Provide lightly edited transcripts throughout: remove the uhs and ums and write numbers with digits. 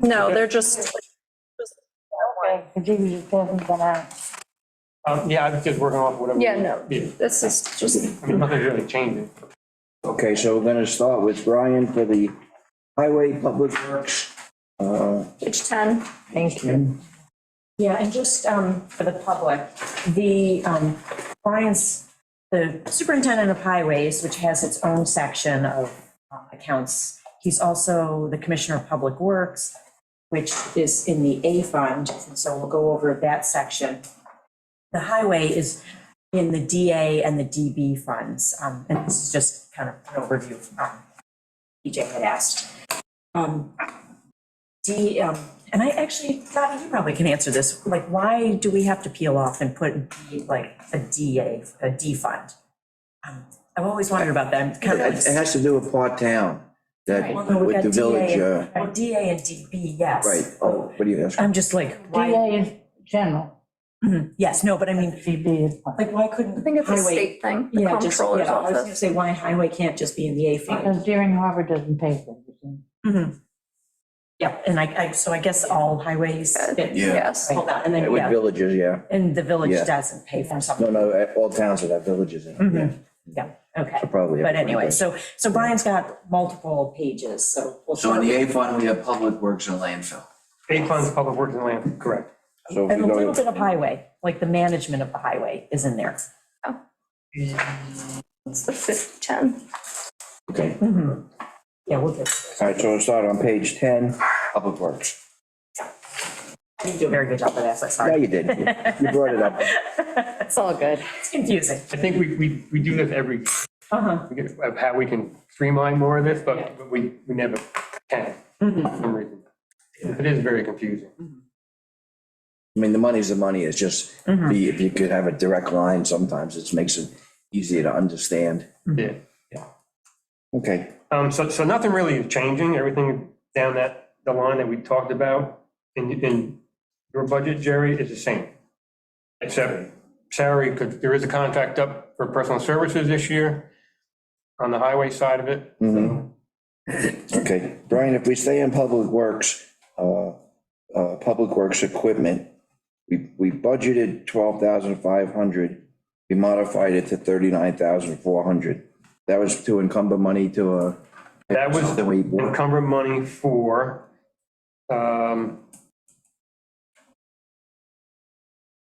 No, they're just Okay, because he was just hasn't been out. Yeah, I was just working off whatever. yeah, no, Yeah, this is just, I mean, nothing's really changing. Okay, so we're gonna start with Brian for the Highway Public Works. page 10. Thank you. Yeah, and just for the public, the Brian's, the superintendent of highways, which has its own section of accounts. He's also the commissioner of public works, which is in the A fund, and so we'll go over that section. The highway is in the DA and the DB funds, and this is just kind of an overview. EJ had asked. And I actually thought you probably can answer this, like, why do we have to peel off and put like a D fund? I've always wondered about that. Kind of It has to do with Part Town, that Well, no, we with got the village, DA and DB, yes. right, oh, what do you ask? I'm just like, why? DA is general, Yes, no, but I mean, DB is. like, why couldn't I think it's a highway? state thing, the Yeah, just, comptroller's yeah, I was gonna office. say, why highway can't just be in the A fund? Because Deering Harbor doesn't pay for everything. Mhm. Yeah, and so I guess all highways. fit- Yeah. Yes. Hold on, and then, With yeah, villages, yeah. and the village Yeah. doesn't pay for No, something. no, all towns that have villages in them, yeah. Yeah, okay. So probably. But anyway, so Brian's got multiple pages, so. we'll So in start the with- A fund, we have public works and landfill. A funds, public works and land, correct. So if And you a go little to- bit of highway, like the management of the highway is in there. It's the 10. Okay, Yeah, we'll do. all right, so we'll start on page 10, Public Works. You do a very good job of that, so Yeah, sorry. you did. You brought it up. It's all good. It's confusing. I think we do this every, Uh-huh. we get of how we can streamline more of this, but we never can for some reason. It is very confusing. I mean, the money's the money, it's just, if you could have a direct line, sometimes it makes it easier to understand. Yeah. Okay, So nothing really is changing. Everything down the line that we talked about in your budget, Jerry, is the same. Except salary, because there is a contract up for personal services this year on the highway side of it. okay. Brian, if we stay in Public Works, Public Works equipment, we budgeted 12,500. We modified it to 39,400. That was to encumber money to That was something we bought. encumbered money for,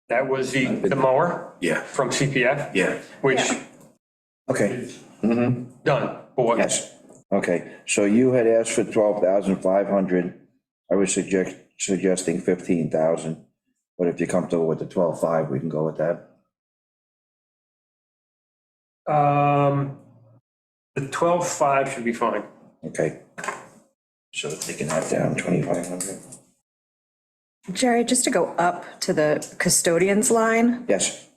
that was the mower Yeah. from CPF, Yeah. which Okay, is done, bought. yes, okay. So you had asked for 12,500. I was suggesting 15,000. But if you're comfortable with the 12,500, we can go with that. The 12.5 should be fine. Okay. So taking that down, 2,500. Jerry, just to go up to the custodians line, Yes,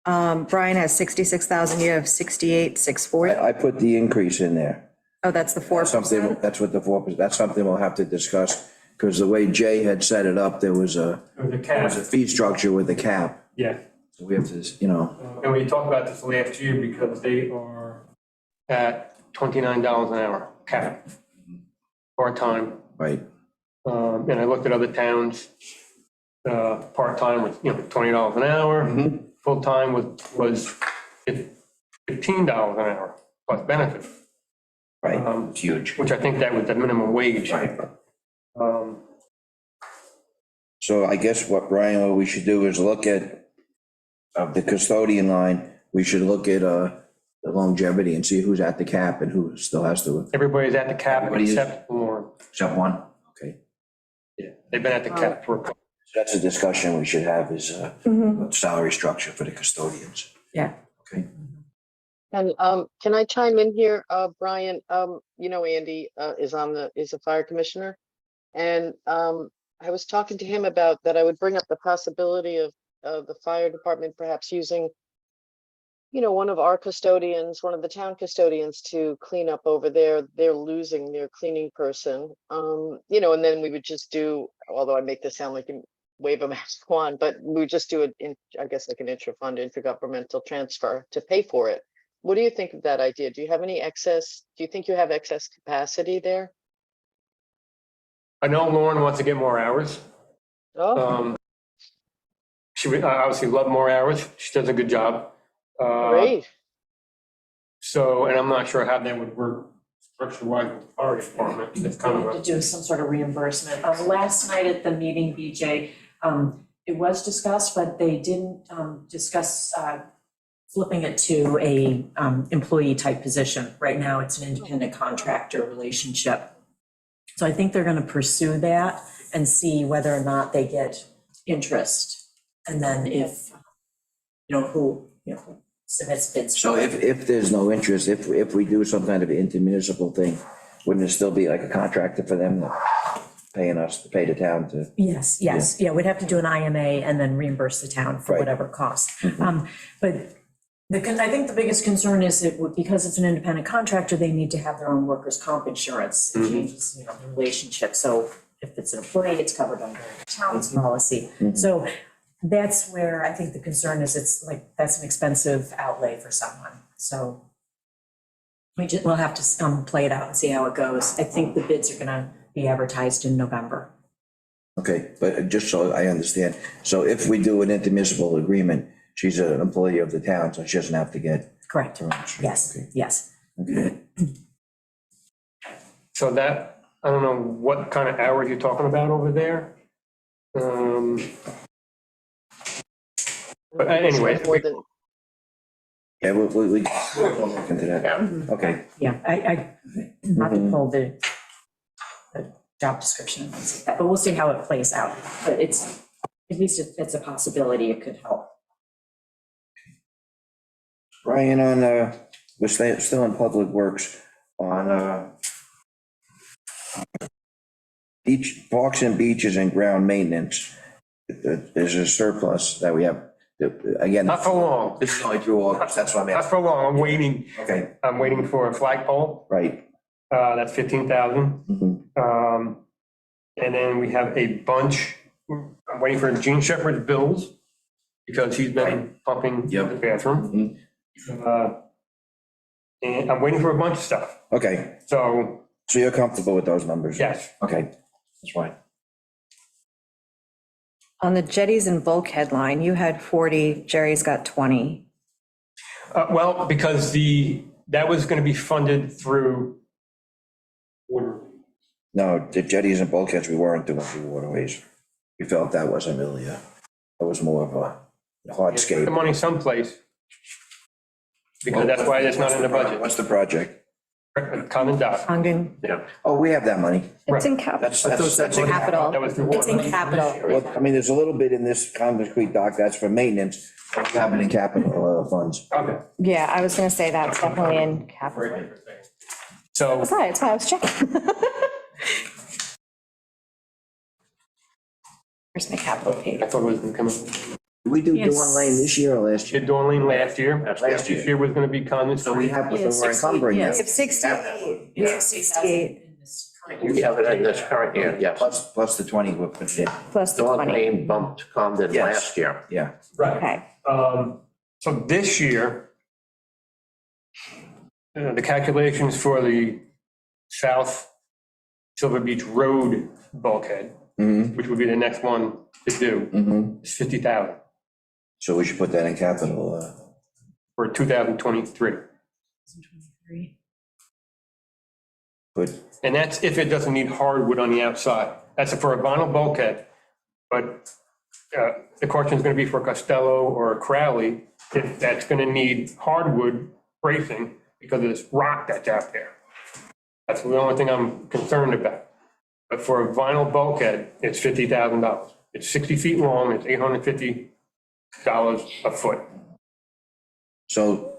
Brian has 66,000, you have 68,640. I put the increase in there. Oh, that's the 4%. Something, that's what the 4%, that's something we'll have to discuss, because the way Jay had set it up, there was a fee structure with a cap. Yeah, So we have to, you know, and we talked about this last year because they are at $29 an hour cap, part-time. right, And I looked at other towns, part-time was, $20 an hour, full-time was $15 an hour plus benefit. right. It's huge. Which I think that was the minimum wage. So I guess what, Brian, what we should do is look at the custodian line. We should look at the longevity and see who's at the cap and who still has to. Everybody's at the cap Everybody is. except Lauren. Except one. Okay, Yeah, they've been at the cap for a couple. so that's a discussion we should have, is salary structure for the custodians. Yeah. Okay, And can I chime in here, Brian? Andy is a fire commissioner. And I was talking to him about that I would bring up the possibility of the fire department perhaps using, one of our custodians, one of the town custodians to clean up over there. They're losing their cleaning person, and then we would just do, although I make this sound like a wave a mask wand, but we would just do it in, I guess, like an intra-fund, intergovernmental transfer to pay for it. What do you think of that idea? Do you have any excess? Do you think you have excess capacity there? I know Lauren wants to get more hours. Oh, She would obviously love more hours. She does a good job. great. So, and I'm not sure how that would work structure-wise with the fire department. It's kind To of do some sort of reimbursement. Last night at the meeting, BJ, it was discussed, but they didn't discuss flipping it to a employee type position. Right now, it's an independent contractor relationship. So I think they're gonna pursue that and see whether or not they get interest. And then if, who submits bids. So if there's no interest, if we do some kind of intermunicipal thing, wouldn't it still be like a contractor for them paying us, to pay the town to? Yes, yeah, we'd have to do an IMA and then reimburse the town for Right. whatever costs. But I think the biggest concern is because it's an independent contractor, they need to have their own workers' comp insurance. It changes, the relationship. So if it's an employee, it's covered under the town's policy. So that's where I think the concern is, that's an expensive outlay for someone. So we'll have to play it out and see how it goes. I think the bids are gonna be advertised in November. Okay, but just so I understand, so if we do an intermunicipal agreement, she's an employee of the town, so she doesn't have to get. Correct. her insurance. Yes, Okay. yes. Okay. So that, I don't know what kind of hours you're talking about over there. But anyway, More than- Yeah, we'll look into that. Okay, Yeah, I not to pull the job description and things like that, but we'll see how it plays out. But it's, at least it's a possibility, it could help. Ryan, we're still in Public Works, on beach, parks and beaches and ground maintenance. There's a surplus that we have, again, not for long, this is only through August, that's what I'm not asking. for long. Okay, I'm waiting for a flagpole. right. That's 15,000. Mhm. And then we have a bunch, I'm waiting for Gene Shepherd's bills because he's been pumping Yep. the bathroom. And I'm waiting for a bunch of stuff. Okay, So, so you're comfortable with those numbers? yes, Okay, that's fine. On the jetties and bulkhead line, you had 40, Jerry's got 20. well, because that was going to be funded through water. No, the jetties and bulkheads, we weren't doing through waterways. We felt that wasn't really that was more of a The hardscape. money someplace. Because that's why it's not in the budget. What's the project? Common dock. Hunging, Oh, we have that money. it's in capital. That's in Capital. That was through It's in water. capital. Well, I mean, there's a little bit in this concrete dock, that's for maintenance, but we have it in capital funds. Okay. Yeah, I was gonna say that's definitely in capital. So, That's why I was checking. Where's my capital page? I thought it was going to come in. Did we do Yes. Dawn Lane this year or last year? Did Dorleen last year. Last year. This year was going to be Common So we Street. have, Yeah, so we're 60, encumbering yes. that. We have 68. We have 68 in this current You year. have it in this current year, yes. Plus the 20 we put in, Plus the Dawn 20. Lane bumped Condon Yes. last year. yeah. Right. Okay. So this year, the calculations for the South Silver Beach Road bulkhead, Mm-hmm, which would be the next one to do, mm-hmm. is 50,000 So we should put that in capital. for 2023. Good. And that's if it doesn't need hardwood on the outside. That's for a vinyl bulkhead. But the question is going to be for a Costello or a Crowley, if that's going to need hardwood bracing because of this rock that's out there. That's the only thing I'm concerned about. But for a vinyl bulkhead, it's $50,000. It's 60 feet long, it's $850 a foot. So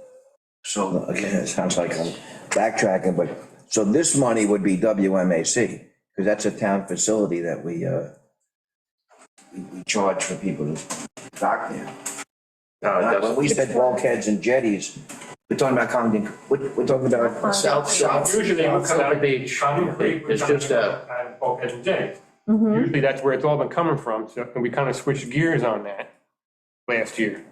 again, it sounds like I'm backtracking, but, so this money would be WMAC, because that's a town facility that we charge for people to dock there. When we said bulkheads and jetties, we're talking about Condon, we're talking about. South Usually it would come out Silver Beach, Common Creek, it's just a, bulkheads and jetties. Usually that's where it's all been coming from, so and we kind of switched gears on that last year.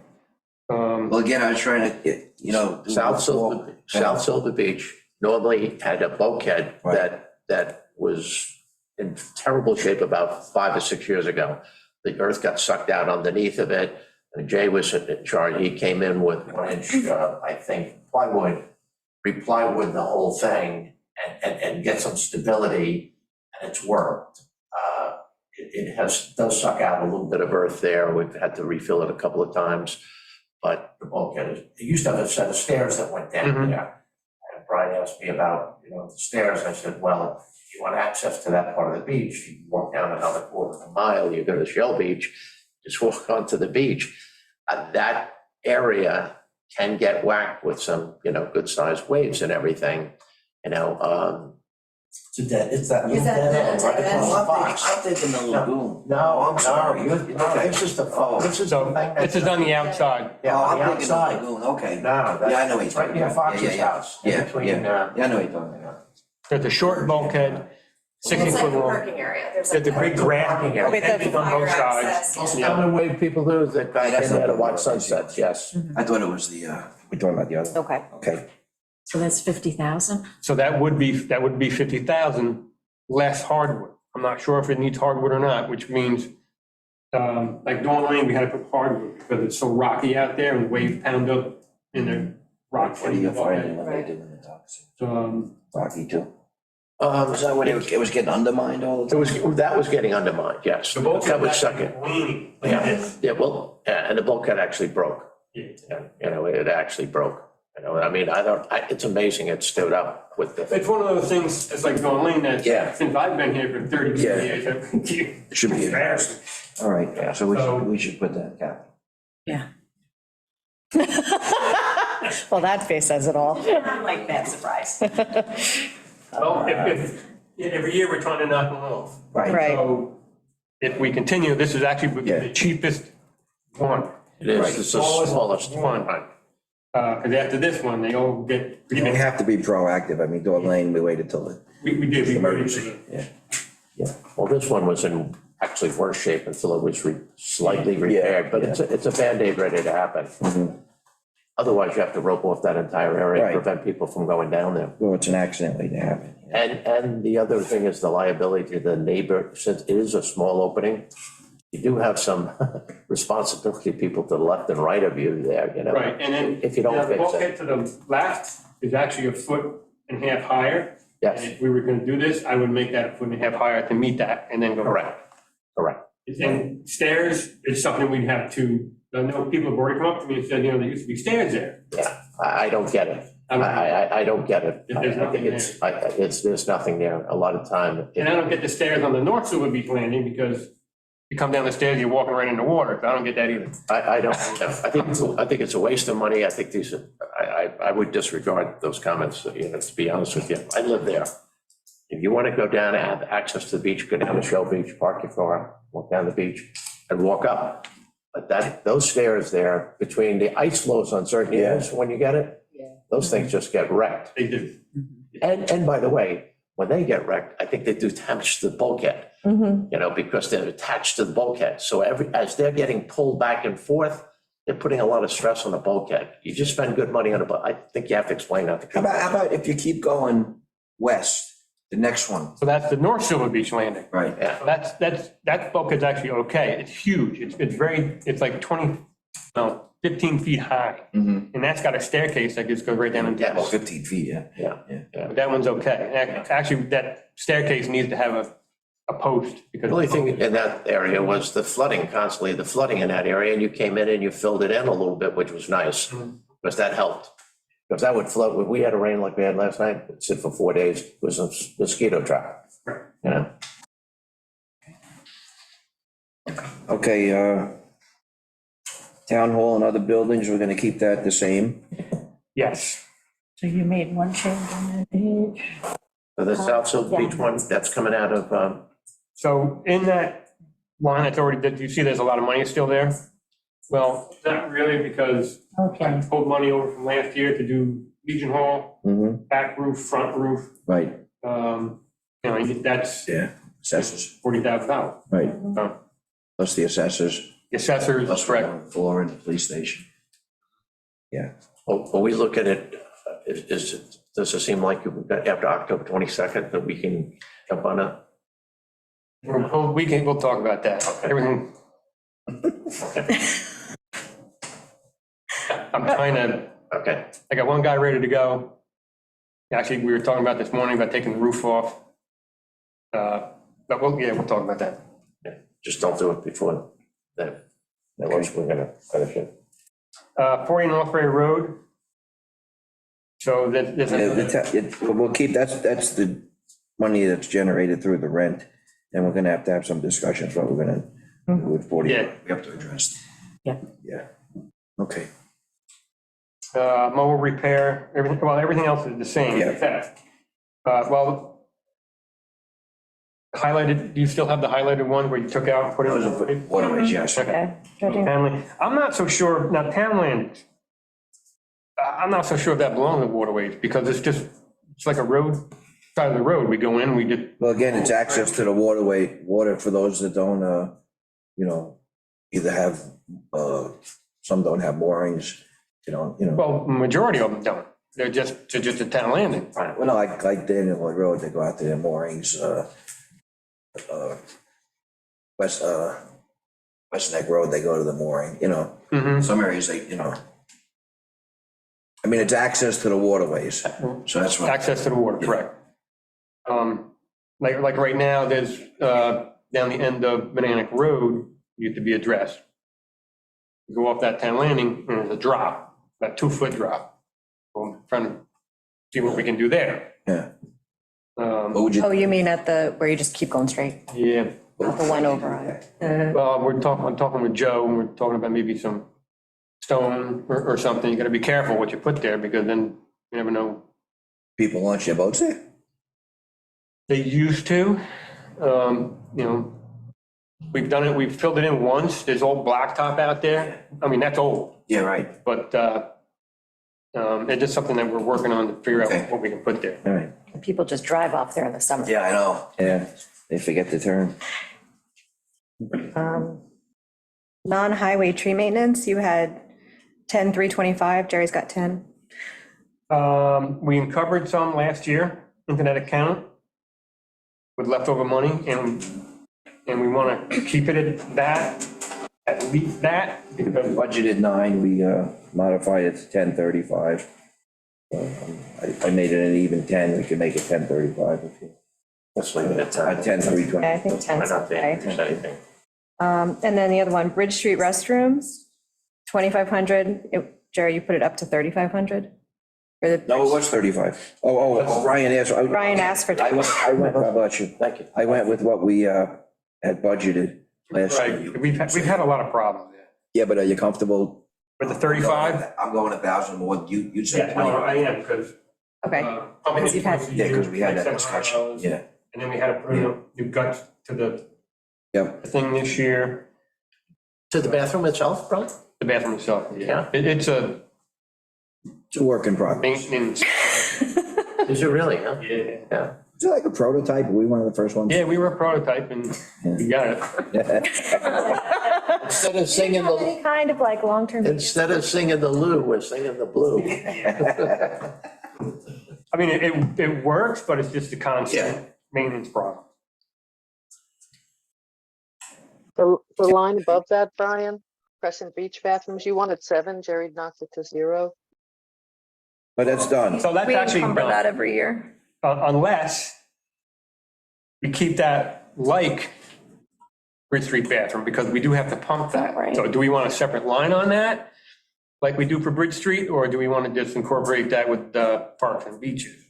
Well, again, I was trying to get, South Silver Beach normally had a bulkhead Right. that was in terrible shape about 5 or 6 years ago. The earth got sucked out underneath of it, and Jay was in charge. He came in with 1-inch, I think, plywood, replywood the whole thing, and get some stability, and it's worked. It does suck out a little bit of earth there. We've had to refill it a couple of times, but the bulkhead is, it used to have a set of stairs that went down Mhm. there. And Brian asked me about, the stairs. I said, well, if you want access to that part of the beach, you can walk down another quarter of a mile, you go to Shell Beach, just walk onto the beach. That area can get whacked with some, good-sized waves and everything, It's that Is that dead end? I'm thinking the lagoon. No, I'm sorry. this is the, this is the So thing that. this is on the outside. Yeah, Oh, on the I'm thinking the outside. lagoon, okay. No, Yeah, I that's, know what it's you're right near talking about. Fox's Yeah. house. Yeah, Between, yeah, I know what you're talking about. There's a short bulkhead, 60-foot long. area. There's a big grass With hedges the on both fire sides. access. Yeah. common way people do is that guy That's came there to not watch the- sunsets, yes. I thought it was the, We're talking about the other, Okay. okay. So that's 50,000? So that would be 50,000 less hardwood. I'm not sure if it needs hardwood or not, which means, like Dawn Lane, we had to put hardwood because it's so rocky out there and waves pound up in the rock. what are you finding when they do in the docks? So, Rocky too? Is that when it was getting undermined all the time? That was getting undermined, yes. the bulkhead That was was second. leaning like Yeah, this. yeah, well, yeah, and the bulkhead actually broke. Yeah. Yeah, it actually broke. It's amazing it stood up with the, It's one of those things, it's like Dawn Lane, that Yeah. since I've been here for 32 Yeah. years, It should be. it's embarrassing. All right, Yeah. so we should put that cap. Well, that face says it all. I like that surprise. Well, every year we're trying to knock them off. Right. So if we continue, this is actually Yeah. the cheapest one. it is, Right. it's the smallest one. Because after this one, they all get, We have to be proactive. I mean, Dawn Lane, we waited till the we did. we emergency. Well, this one was in actually worse shape until it was slightly repaired, but it's a Band-Aid ready to happen. Otherwise, you have to rope off that entire area, Right. to prevent people from going down there. Well, it's an accident waiting to happen. And the other thing is the liability to the neighbor, since it is a small opening, you do have some responsibility, people to the left and right of you there, Right, and then If you don't the fix it. bulkhead to the left is actually 1.5 feet higher. Yes, And if we were gonna do this, I would make that 1.5 feet higher to meet that and then go. correct. And stairs is something we'd have to, I know people have already come up to me and said, there used to be stairs there. Yeah, I don't get it. I don't- I don't get it. If there's I think nothing there's nothing there. A lot of time. And I don't get the stairs on the North Sewer Beach landing because you come down the stairs, you're walking right in the water. I don't get that either. I don't, I think it's a waste of money. I think I would disregard those comments, to be honest with you. I live there. If you want to go down and have access to the beach, go down to Shell Beach, park your car, walk down the beach and walk up. But those stairs there, between the ice flows on certain years, when you get it, those things just get wrecked. They do. And by the way, when they get wrecked, I think they do damage to the bulkhead, because they're attached to the bulkhead. So as they're getting pulled back and forth, they're putting a lot of stress on the bulkhead. You just spend good money on it, but I think you have to explain that to How people. about if you keep going west, the next one, So that's the North Sewer Beach landing. right? Yeah, That bulkhead's actually okay. It's huge. It's like 15 feet high. Mhm. And that's got a staircase that just goes right down into Yeah, about it. 15 feet, yeah. yeah. That one's okay. And actually, that staircase needs to have a post because. The only thing in that area was the flooding in that area, and you came in and you filled it in a little bit, which was nice, because that helped. Because that would flood, when we had a rain like we had last night, it'd sit for 4 days, it was a mosquito trap, Okay, town hall and other buildings, we're gonna keep that the same. Yes. So you made one change on that page? So the South Silk Beach one, that's coming out of, So in that line that's already, did you see there's a lot of money still there? Well, not really, because I Okay, pulled money over from last year to do Legion Hall, back roof, front roof. Right, That's Yeah, assessors, $40,000. right. plus the assessors, The assessors, plus correct. floor in the police station. when we look at it, does it seem like after October 22nd that we can jump on it? We'll talk about that, everything. I'm trying to, Okay, I got one guy ready to go. Actually, we were talking about this morning about taking the roof off. But we'll talk about that. just don't do it before that. That was, we're gonna finish it. 40 North Ray Road. So We'll keep, that's the money that's generated through the rent, and we're gonna have to have some discussions, what we're gonna do with 40. Yeah. We have to address. Yeah. Yeah, okay. mower repair, everything else is the same. Yeah. Highlighted, do you still have the highlighted one where you took out and put in? Waterways, yes. Okay. Okay. Townland, I'm not so sure, now Townland, I'm not so sure if that belongs to waterways, because it's like a road, side of the road, we go in, we just. Well, again, it's access to the water for those that don't, either have, some don't have moorings, Well, majority of them don't, they're just a town landing. Well, no, like Daniel Lloyd Road, they go out to their moorings, West Neck Road, they go to the mooring, Mhm. some areas they, I mean, it's access to the waterways, so that's what. Access to the water, correct. Like right now, there's, down the end of Bananic Road, used to be addressed. You go off that town landing, and there's a drop, about 2-foot drop. I'm trying to see what we can do there. Yeah. Um, What would you? Oh, you mean at where you just keep going straight? Yeah, Not the one over on. well, I'm talking with Joe, and we're talking about maybe some stone or something. You gotta be careful what you put there, because then you never know. People launch their boats there? They used to, we've done it, we've filled it in once, there's old blacktop out there, I mean, that's old, Yeah, right, but, it's just something that we're working on to figure Okay. out what we can put there. all right. People just drive off there in the summer. Yeah, I know. Yeah, they forget to turn. Non-highway tree maintenance, you had 10,325, Jerry's got 10. We uncovered some last year into that account with leftover money, and we want to keep it at least that, because Budgeted 9, we modified it to 1035. I made it an even 10, we could make it 1035 if you. Let's leave it at that. 10,320. Yeah, I think 10 Why is not okay. increase anything? And then the other one, Bridge Street restrooms, 2,500. Jerry, you put it up to 3,500? Or the- No, it was 35. Oh, Ryan asked. Ryan asked for. I went, God bless you. Thank you. I went with what we had budgeted last right, year. we've had a lot of problems there. Yeah, but are you comfortable? With the 35? I'm going 1,000 more than you said. Yeah, no, I am, because. Okay. Because you've had- Yeah, because we had that discussion, yeah. And then we had to put in new guts to the Yep. thing this year, To the bathroom itself, Brian? the bathroom itself. Yeah. It's a It's a work in progress. maintenance. Is it really, huh? Yeah. Yeah. Is it like a prototype? Are we one of the first ones? Yeah, we were a prototype and we got it. Instead of singing the, Any kind of like long-term. instead of singing the Lou, we're singing the blue. I mean, it works, but it's just a Yeah. constant maintenance problem. The line above that, Brian, Crescent Beach bathrooms, you wanted 7, Jerry knocked it to 0. But that's done. So that's We actually encumber done. that every year. Unless we keep that like Bridge Street bathroom, because we do have to pump that. Right. So do we want a separate line on that, like we do for Bridge Street, or do we want to just incorporate that with parks and beaches?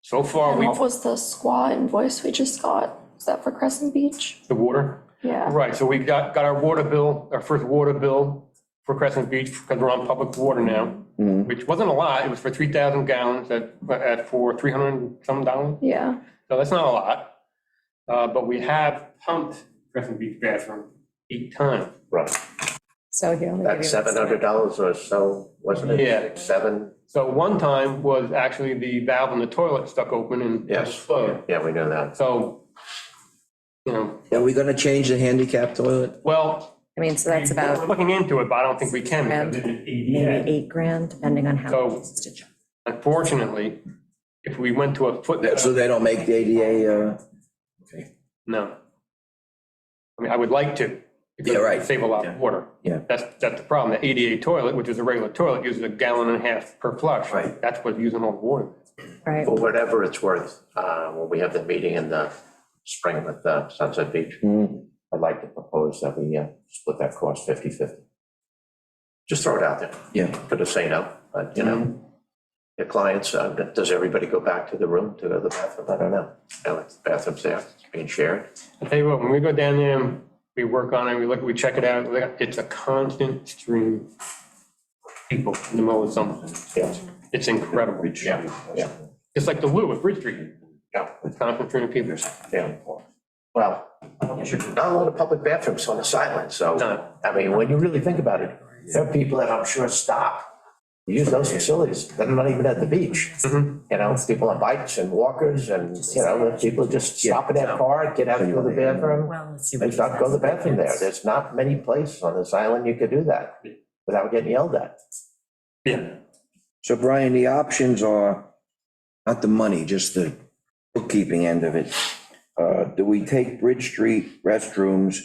So far, And what we've, was the squaw invoice we just got? Is that for Crescent Beach? the water, Yeah. right, so we got our water bill, our first water bill for Crescent Beach, because we're on public water now, Mhm. which wasn't a lot, it was for 3,000 gallons for $300 and some dollars. Yeah. So that's not a lot, but we have pumped Crescent Beach bathroom 8 times. Right. So he only gave That's you. $700 or so, wasn't it? Yeah. 6, 7? So one time was actually the valve in the toilet stuck open and. Yes. Flooded. Yeah, we know that. So, Are we gonna change the handicap toilet? well. I mean, so that's We're about looking into it, but I don't think we can because it is maybe ADA. $8,000, depending on how. So- Unfortunately, if we went to a foot. So they don't make the ADA, okay. No. I mean, I would like to. because Yeah, right. it'd Save a lot of water. Yeah. That's the problem. The 88 toilet, which is a regular toilet, uses 1.5 gallons per flush. Right. That's what's using all the water. Right. For whatever it's worth, when we have the meeting in the spring with Sunset Beach, I'd like to propose that we split that cost 50/50. Just throw it out there. Yeah. Could have say no, but the clients, does everybody go back to the room to go to the bathroom? I don't know. Like the bathrooms there being shared. I'll tell you what, when we go down there and we work on it, we check it out, it's a constant stream of people in the middle of something. Yeah. It's incredible. Yeah, yeah, It's like the Lou at Bridge Street. yeah, It's constant stream of people. yeah. Well, not a lot of public bathrooms on the sideline, so, No. I mean, when you really think about it, there are people that I'm sure stop, use those facilities, that are not even at the beach. Mhm. You know, people on bikes and walkers and, people just stop in their car, get out to go to the bathroom. Well, let's see. They what stop, go to the happens. bathroom there. There's not many places on this island you could do that without getting yelled at. Yeah. So Brian, the options are, not the money, just the bookkeeping end of it. Do we take Bridge Street restrooms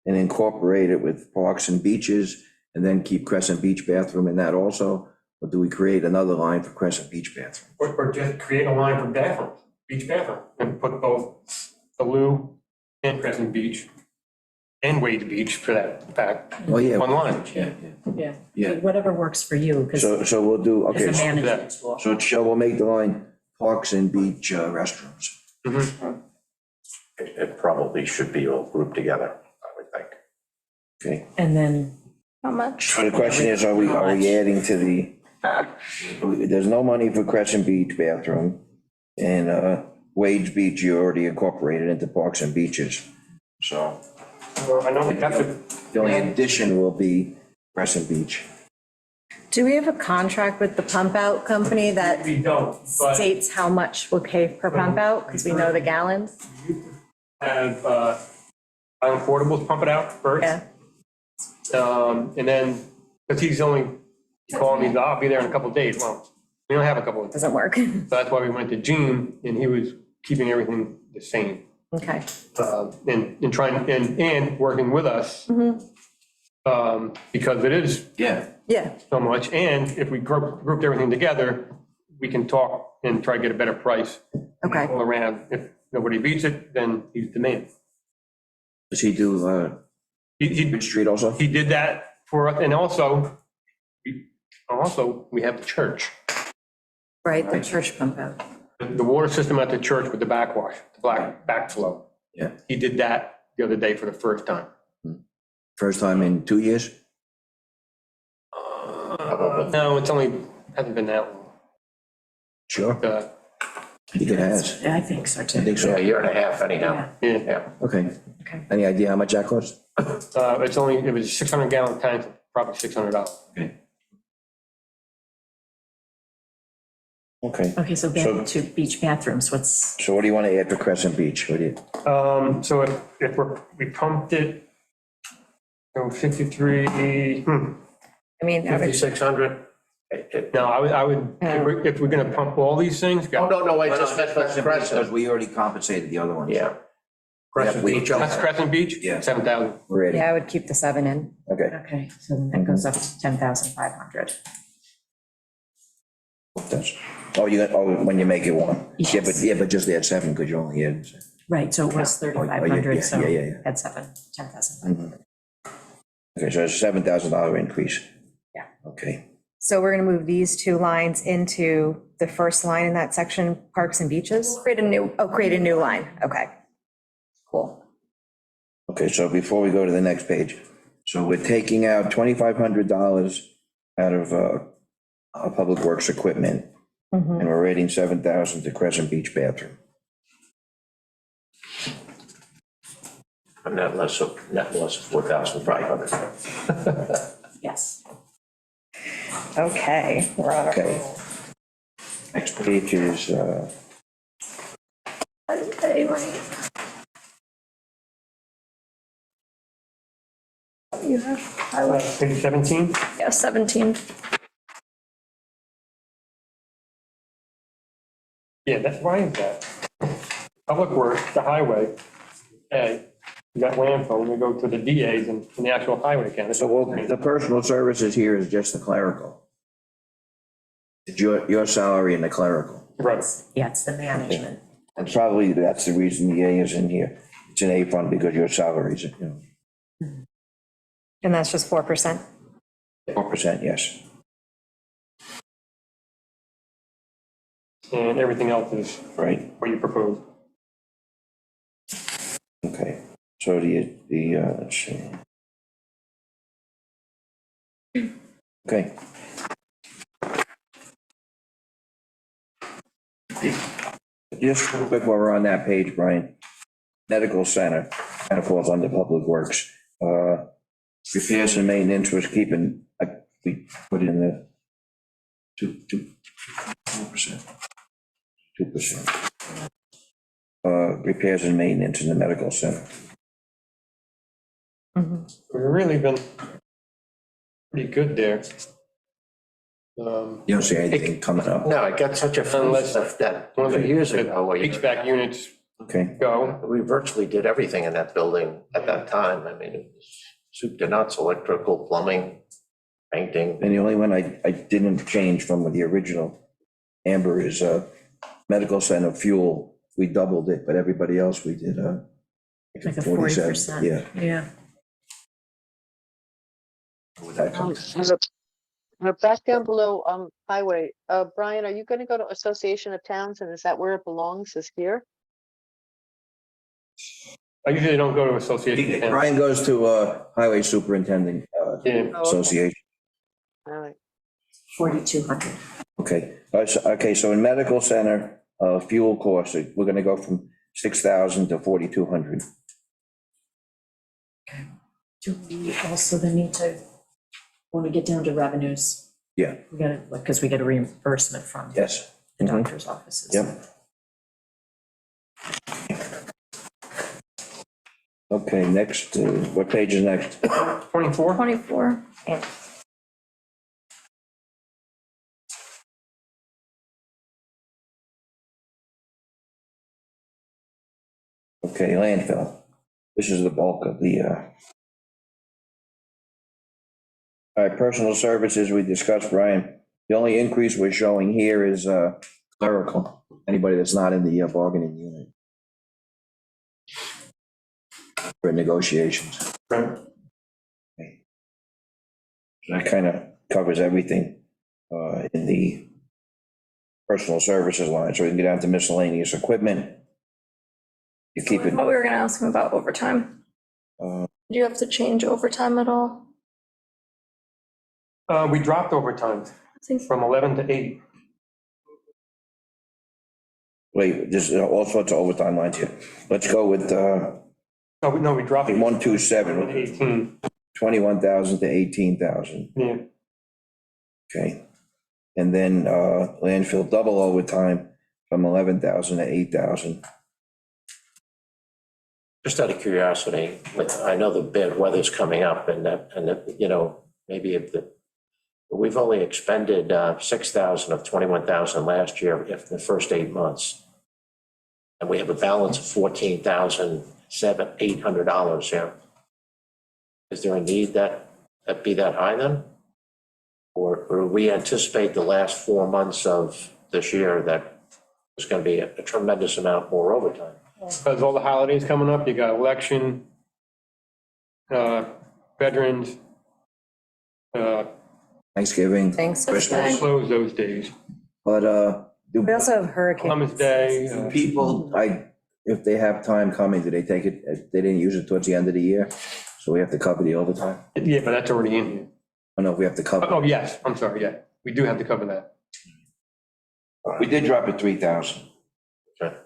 and incorporate it with parks and beaches and then keep Crescent Beach bathroom in that also? Or do we create another line for Crescent Beach bathroom? Or just create a line for bathrooms, beach bathroom, and put both the Lou and Crescent Beach and Wade Beach for that fact, Oh, yeah. one line. Yeah. Yeah. Whatever works for you, because So we'll do, as okay, a so management tool. we'll make the line parks and beach restrooms. Mhm. It probably should be all grouped together, I would think. Okay. And then, How much? So the question is, are we adding to the, there's no money for Crescent Beach bathroom, and Wade's Beach, you already incorporated into parks and beaches. So Well, I know we have to, the only addition will be Crescent Beach. Do we have a contract with the pump out company that we don't, but states how much we'll pay per pump out? Because we know the gallons. have, Island Portables pump it out first. Yeah. And then, because he's calling me, I'll be there in a couple of days. Well, we don't have a couple of days. Doesn't work. So that's why we went to Gene, and he was keeping everything the same. Okay. And trying, and working with us. Because it is Yeah. Yeah. so much, and if we grouped everything together, we can talk and try to get a better price. Okay. All around, if nobody beats it, then he's the man. Does he do He Bridge Street also? He did that for us, and also, we have the church. right, the church pump out. The water system at the church with the backwash, the black backflow. Yeah. He did that the other day for the first time. First time in 2 years? No, it's only, hasn't been that long. Sure. Uh, I think it has. I think so I too. think Yeah, so. a year and a half anyhow. Yeah, Yeah. Okay. Okay. Any idea how much that cost? it was a 600 gallon tank, probably $600. Okay. Okay, so So- back to beach bathrooms, what's, So what do you want to add for Crescent Beach? What do you? So if we pumped it, so 53, I mean, I would- 5,600? no, I would, if we're gonna pump all these things, Oh, no, I just meant for Because Crescent. we already compensated the other ones. Yeah. Crescent we- Beach, that's Crescent Beach? Yeah. 7,000. We're ready. yeah, I would keep the 7 in. Okay. okay, so then that goes up to 10,500. That's- when you make it one. Yes. Yeah, but just add 7 because you only had. Right, so it was 3,500, so yeah. at 10,000. Okay, so it's $7,000 increase. Yeah. Okay. So we're going to move these 2 lines into the first line in that section, parks and beaches? Create a new line. Okay. Cool. Okay, so before we go to the next page, so we're taking out $2,500 out of Public Works equipment, and we're rating 7,000 to Crescent Beach bathroom. Net less of 4,500. Yes. Okay. We're on our Okay. Next page is, You have highway, Page 17? yeah, 17. Yeah, that's, why is that? Public Works, the highway, hey, you got landfill, we go to the DAs and the actual highway account. So, well, the personal services here is just the clerical. It's your salary and the clerical. Right. Yeah, it's the management. And probably that's the reason the A is in here. It's an A fund because your salaries, you know, And that's just 4%? 4%, yes. And everything else is Right, what you propose. okay. So let's see. Okay. Just real quick while we're on that page, Brian, medical center kind of falls under public works. Repairs and maintenance was keeping, we put in the 2%. Repairs and maintenance in the medical center. We've really been pretty good there. You don't see anything coming up? No, it got such a Unless- stuff that 2 years ago, where you, HVAC units Okay, go. we virtually did everything in that building at that time. I mean, it was soup to nuts, electrical, plumbing, painting. and the only one I didn't change from the original, Amber, is medical center fuel. We doubled it, but everybody else we did Like a 47. 40%. Yeah. Yeah. Would that come? Back down below, highway, Brian, are you gonna go to Association of Towns, and is that where it belongs, is here? I usually don't go to association. Brian goes to highway superintendent Yeah. association. All right. 4,200. Okay, so in medical center, fuel costs, we're gonna go from 6,000 to 4,200. Do we also then need to, when we get down to revenues, Yeah, we got it, because we get a reimbursement from yes. the Mhm. doctor's offices. Yep. Okay, next, what page is next? 24? 24. Okay, landfill. This is the bulk of the, all right, personal services, we discussed, Brian. The only increase we're showing here is clerical, anybody that's not in the bargaining unit. For negotiations. Right. Okay. So that kind of covers everything in the personal services line, so we can get down to miscellaneous equipment. You keep it, But we were gonna ask him about overtime. uh, Do you have to change overtime at all? We dropped overtime I think from 11 to 8. wait, there's all sorts of overtime lines here. Let's go with No, we dropped it 127, 18. 21,000 to 18,000, Yeah. okay? And then landfill double overtime from 11,000 to 8,000. Just out of curiosity, I know the bad weather's coming up and you know, maybe if we've only expended 6,000 of 21,000 last year, if the first 8 months. And we have a balance of $14,800 here. Is there a need that be that high then? Or we anticipate the last 4 months of this year that there's going to be a tremendous amount more overtime? Because all the holidays coming up, you got election, veterans, Thanksgiving, Thanks. Christmas, close those days. but do We also have hurricanes. Columbus Day, people, if they have time coming, do they take it, they didn't use it towards the end of the year? So we have to cover the overtime? yeah, but that's already in here. I don't know if we have to cover. Oh, yes, I'm sorry, yeah, we do have to cover that. We did drop it 3,000. Okay.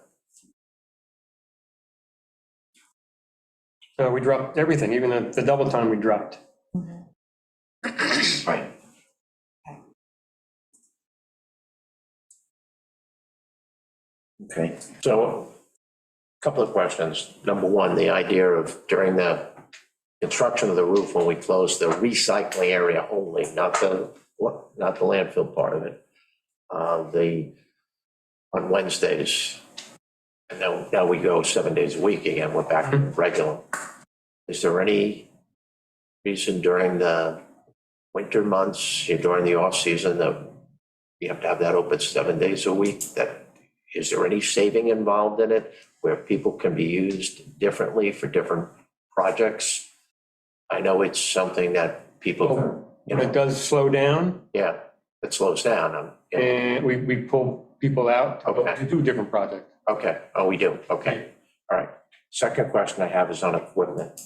We dropped everything, even the double time we dropped. Right. Okay, So, a couple of questions. Number one, the idea of during the construction of the roof, when we closed the recycling area only, not the landfill part of it. On Wednesdays, And now we go 7 days a week again, we're back to regular. Is there any reason during the winter months, during the off season, that you have to have that open 7 days a week? Is there any saving involved in it where people can be used differently for different projects? I know it's something that people, It does slow down, yeah, it slows down. and we pull people out Okay. to do different projects. Okay, oh, we do, okay, all right. Second question I have is on equipment.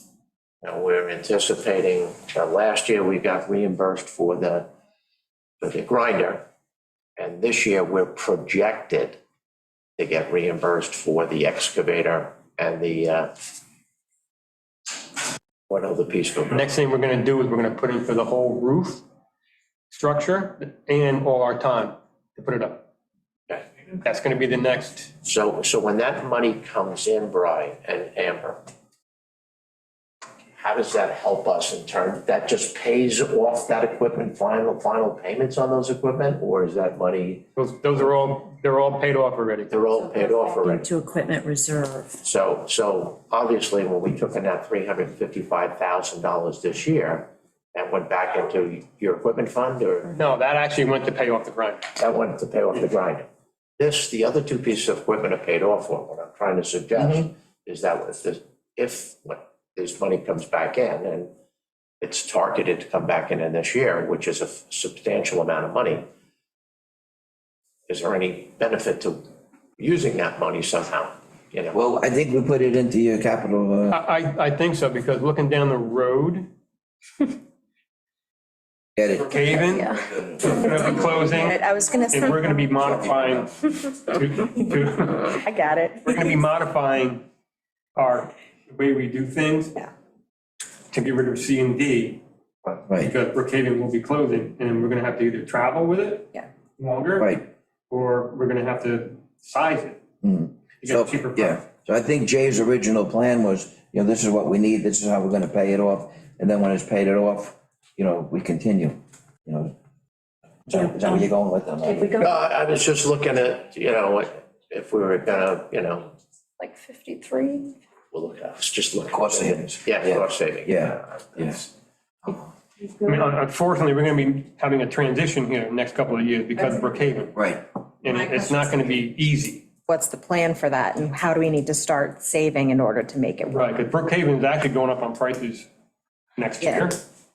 Now, we're anticipating, last year we got reimbursed for the grinder, and this year we're projected to get reimbursed for the excavator and the, what other piece of? Next thing we're gonna do is we're gonna put in for the whole roof structure and all our time to put it up. Okay. That's gonna be the next, So when that money comes in, Brian and Amber, how does that help us in terms, that just pays off that equipment, final payments on those equipment? Or is that money, those are all, they're all paid off already. they're all paid off already? Into equipment reserve. So obviously, when we took in that $355,000 this year, that went back into your equipment fund, or No, that actually went to pay off the grinder. that went to pay off the grinder? The other two pieces of equipment are paid off for. What I'm trying to suggest is that if this money comes back in, and it's targeted to come back in this year, which is a substantial amount of money, is there any benefit to using that money somehow? You know, Well, I think we put it into your capital, I think so, because looking down the road, edit. Caven, Yeah. we're gonna be closing, I was gonna and say, we're gonna be modifying I got it. we're gonna be modifying the way we do things Yeah. to get rid of C and D, Right, because Brookhaven will be closing, and we're gonna have to either travel with it Yeah. longer, right. or we're gonna have to size it Mhm. to So, get cheaper yeah, price. so I think Jay's original plan was, this is what we need, this is how we're gonna pay it off, and then when it's paid it off, we continue, Is that where you're going with them? If we go, no, I was just looking at, if we were gonna, Like 53. we'll look at, let's just look. Cost savings. Yeah, cost saving. Yeah, yes. I mean, unfortunately, we're gonna be having a transition here the next couple of years because of Brookhaven, Right, and it's not gonna be easy. What's the plan for that, and how do we need to start saving in order to make it work? Right, because Brookhaven is actually going up on prices next Yeah. year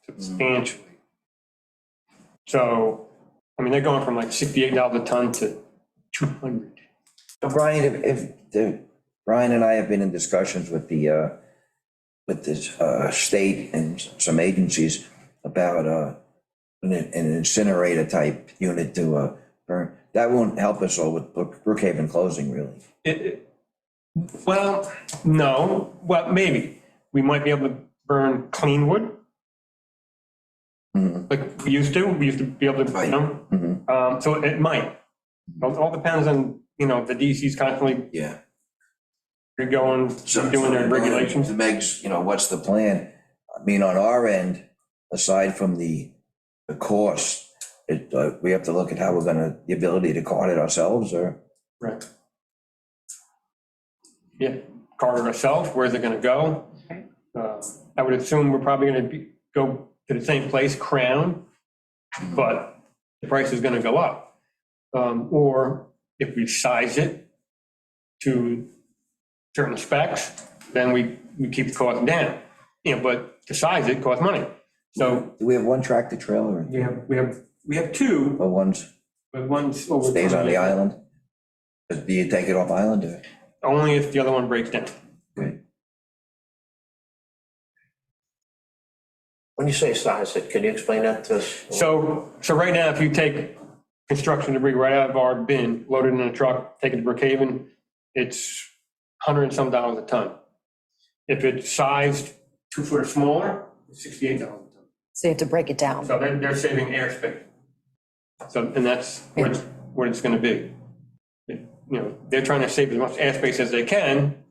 substantially. So, I mean, they're going from like $68 a ton to 200. so Brian, Brian and I have been in discussions with with this state and some agencies about an incinerator type unit to burn. That won't help us all with Brookhaven closing, really. Well, no, well, maybe. We might be able to burn clean wood. Like we used to be able to, Right. so it might. It all depends on, the DC's constantly Yeah. going, doing their regulations. Meg's, what's the plan? I mean, on our end, aside from the cost, we have to look at how we're gonna, the ability to cart it ourselves, or? Right. Yeah, cart it ourselves, where's it gonna go? I would assume we're probably gonna go to the same place, Crown, but the price is gonna go up. Or if we size it to certain specs, then we keep the cost down. But to size it costs money. So Do we have one tractor trailer, we have two, or one's but one's over. stays on the island? Do you take it off island, or? Only if the other one breaks down. Okay. When you say size it, can you explain that to us? So right now, if you take construction debris right out of our bin, load it in a truck, take it to Brookhaven, it's $100 and some a ton. If it's sized 2 foot or smaller, it's $68 a ton. So you have to break it down. So they're saving airspace. So, and that's what it's gonna be. They're trying to save as much airspace as they can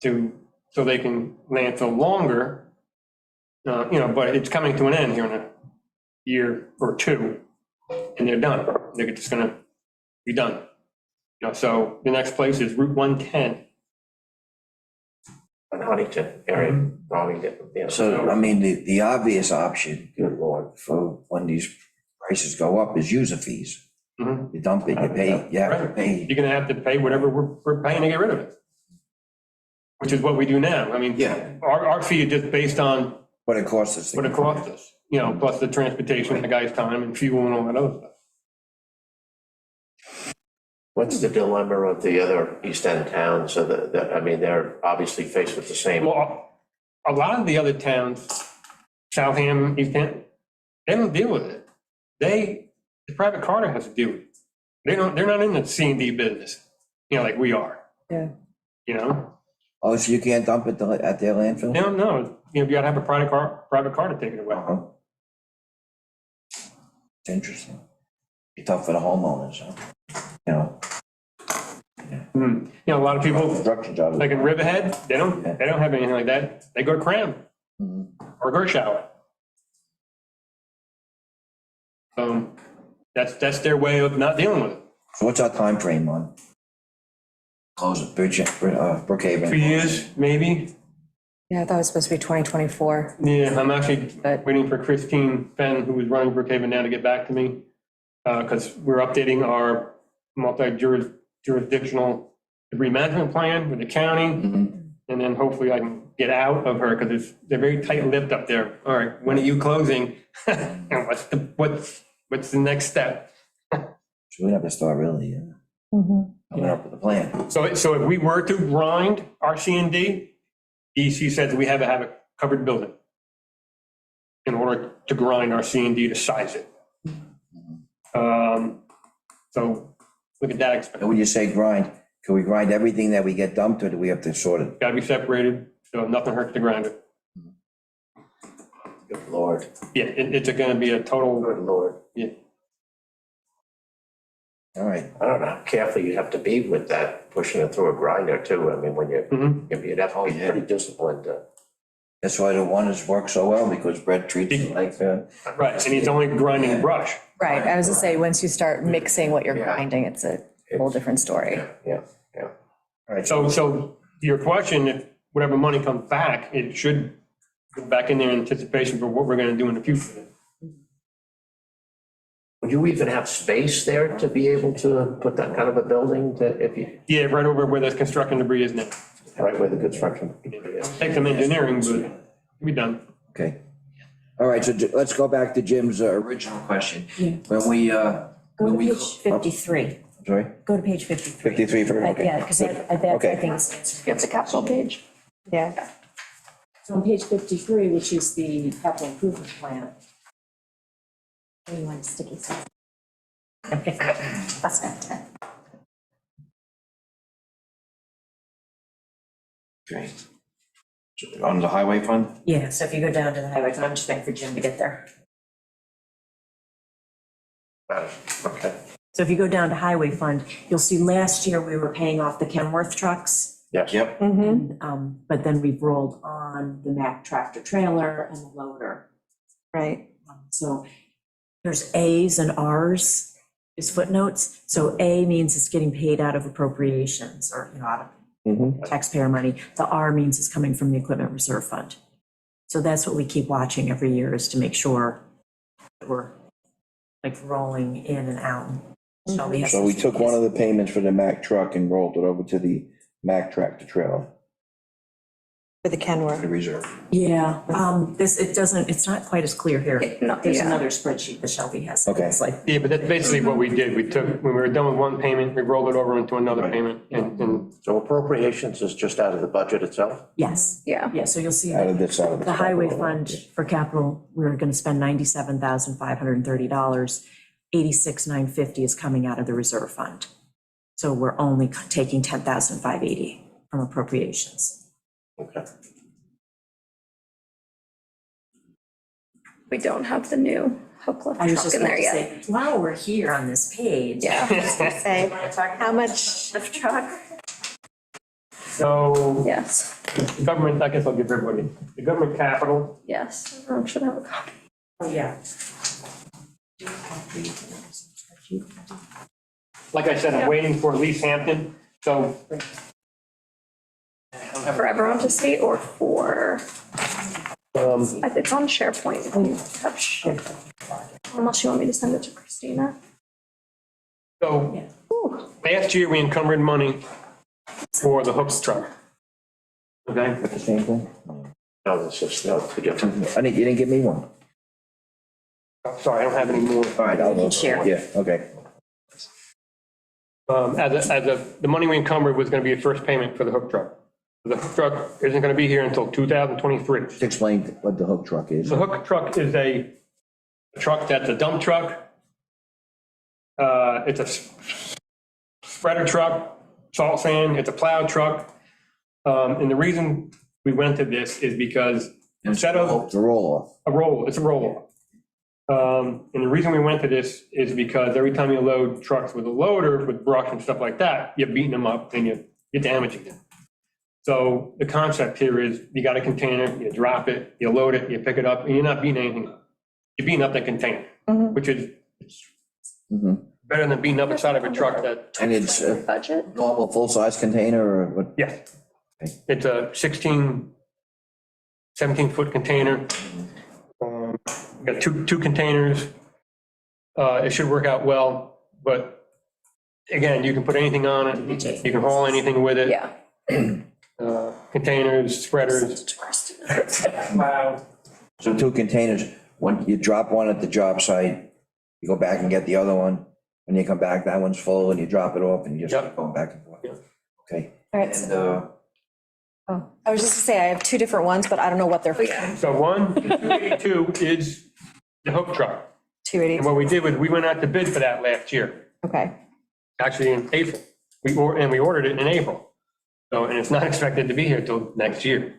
so they can landfill longer. But it's coming to an end here in a year or two, and they're done. They're just gonna be done. You know, so the next place is Route 110. In Huntington area, Arlington, you know. So, I mean, the obvious option, good Lord, for when these prices go up is user fees. Mhm. You dump it, you pay, you have to pay. You're gonna have to pay whatever we're paying to get rid of it. Which is what we do now. I mean, Yeah. our fee is just based on What it costs us. what it costs us, you know, plus the transportation, the guy's time and fuel and all that other stuff. What's the dilemma of the other East End towns? So I mean, they're obviously faced with the same. Well, a lot of the other towns, Southam, East End, they don't deal with it. The private carter has to deal with it. They're not in the C&D business, you know, like we are. Yeah. You know, Oh, so you can't dump it at their landfill? they don't know, you know, you gotta have a private car to take it away. Uh-huh. It's interesting. Be tough for the homeowners, huh? You know. You know, a lot of people, Construction jobs. like in Riverhead, they don't have anything like that. They go to Cram or Gershower. That's their way of not dealing with it. So what's our time frame on close it, Brookhaven? 2 years, maybe. Yeah, I thought it was supposed to be 2024. Yeah, I'm actually But- waiting for Christine Fenn, who is running Brookhaven now, to get back to me. Because we're updating our multi-jurisdictional debris management plan with the county. And then hopefully I can get out of her, because they're very tight-lipped up there. All right, when are you closing? And what's the next step? So we have to start really, coming up with a plan. So if we were to grind our C&D, EC says we have to have a covered building in order to grind our C&D to size it. So look at that expense. And when you say grind, can we grind everything that we get dumped, or do we have to sort it? Got to be separated, so nothing hurts to grind it. Good Lord, Yeah, it's going to be a total, good Lord. yeah. All right. I don't know how careful you have to be with that, pushing it through a grinder too. I mean, when you'd have to be pretty disciplined. That's why the one has worked so well, because Brett treats it like, Right, and he's only grinding brush. Right, I was gonna say, once you start mixing what you're Yeah. grinding, it's a whole different story. Yeah. all right. So to your question, if whatever money comes back, it should go back in there in anticipation for what we're going to do in the future. Would you even have space there to be able to put that kind of a building if you, Yeah, right over where the construction debris is now. right where the construction? Take some engineering, but it'll be done. Okay. All right, so let's go back to Jim's original question. When we, Go when to we. page 53. Sorry, Go to page 53. 53 for, okay. Yeah, because that, I Okay. think is. It's a capital page. Yeah. So on page 53, which is the capital improvement plan. Oh, you want sticky stuff? Okay. That's not. Okay. On the highway fund? Yeah, so if you go down to the highway, I'm just waiting for Jim to get there. Okay. So if you go down to highway fund, you'll see last year we were paying off the Kenworth trucks. Yes. Yep. But then we've rolled on the Mack tractor trailer and the loader. Right. So there's As and Rs is footnotes. So A means it's getting paid out of appropriations or, out of taxpayer money. The R means it's coming from the equipment reserve fund. So that's what we keep watching every year, is to make sure that we're like rolling in and out. So we took one of the payments for the Mack truck and rolled it over to the Mack tractor trailer, For the the Kenworth. reserve. Yeah, it's not quite as clear here. There's Yeah. another spreadsheet that Shelby has. Okay. It's like, Yeah, but that's basically what we did. We took, when we were done with one payment, we rolled it over into another payment. And So appropriations is just out of the budget itself? yes, Yeah. yeah, so you'll see Out of that this, out of the. the highway fund for capital, we're gonna spend $97,530. 86,950 is coming out of the reserve fund. So we're only taking 10,580 from appropriations. Okay. We don't have the new hook lift I was truck just in going there to yet. say, while we're here on this page. Yeah. Say, how much, Lift truck? so Yes, the government, I guess I'll give everybody, the government capital, yes. Everyone should have a copy. Oh, yeah. like I said, I'm waiting for East Hampton, so. For everyone to see or for, it's on SharePoint. If you have unless you want me to send it to Christina. So last year, we encumbered money for the hook truck. Okay? The same thing? No, this is no different. You didn't give me one. Sorry, I don't have any more. All right, I'll share. Yeah, okay. The money we encumbered was gonna be a first payment for the hook truck. The hook truck isn't gonna be here until 2023. Just explain what the hook truck is. The hook truck is a truck that's a dump truck. It's a spreader truck, salt sand, it's a plow truck. And the reason we went to this is because instead of It's a roll-off. it's a roll-off. And the reason we went to this is because every time you load trucks with a loader, with brush and stuff like that, you're beating them up and you're damaging them. So the concept here is you got a container, you drop it, you load it, you pick it up, and you're not beating anything up. You're beating up the container, which is better than beating up the side of a truck that, And it's a Budget. normal full-size container or what? yes. It's a 17-foot container. We got two containers. It should work out well, but again, you can put anything on it. You can haul anything with it. Yeah. Containers, spreaders. To Christina. Wow. So 2 containers, when you drop one at the job site, you go back and get the other one. When you come back, that one's full and you drop it off and you just Yep. keep going back and forth. Yep. Okay. All right, And, I was just gonna say, I have 2 different ones, but I don't know what they're for. So 282 is the hook truck. 280, And what we did was we went out to bid for that last year, okay. actually in April. We ordered it in April. So, and it's not expected to be here till next year.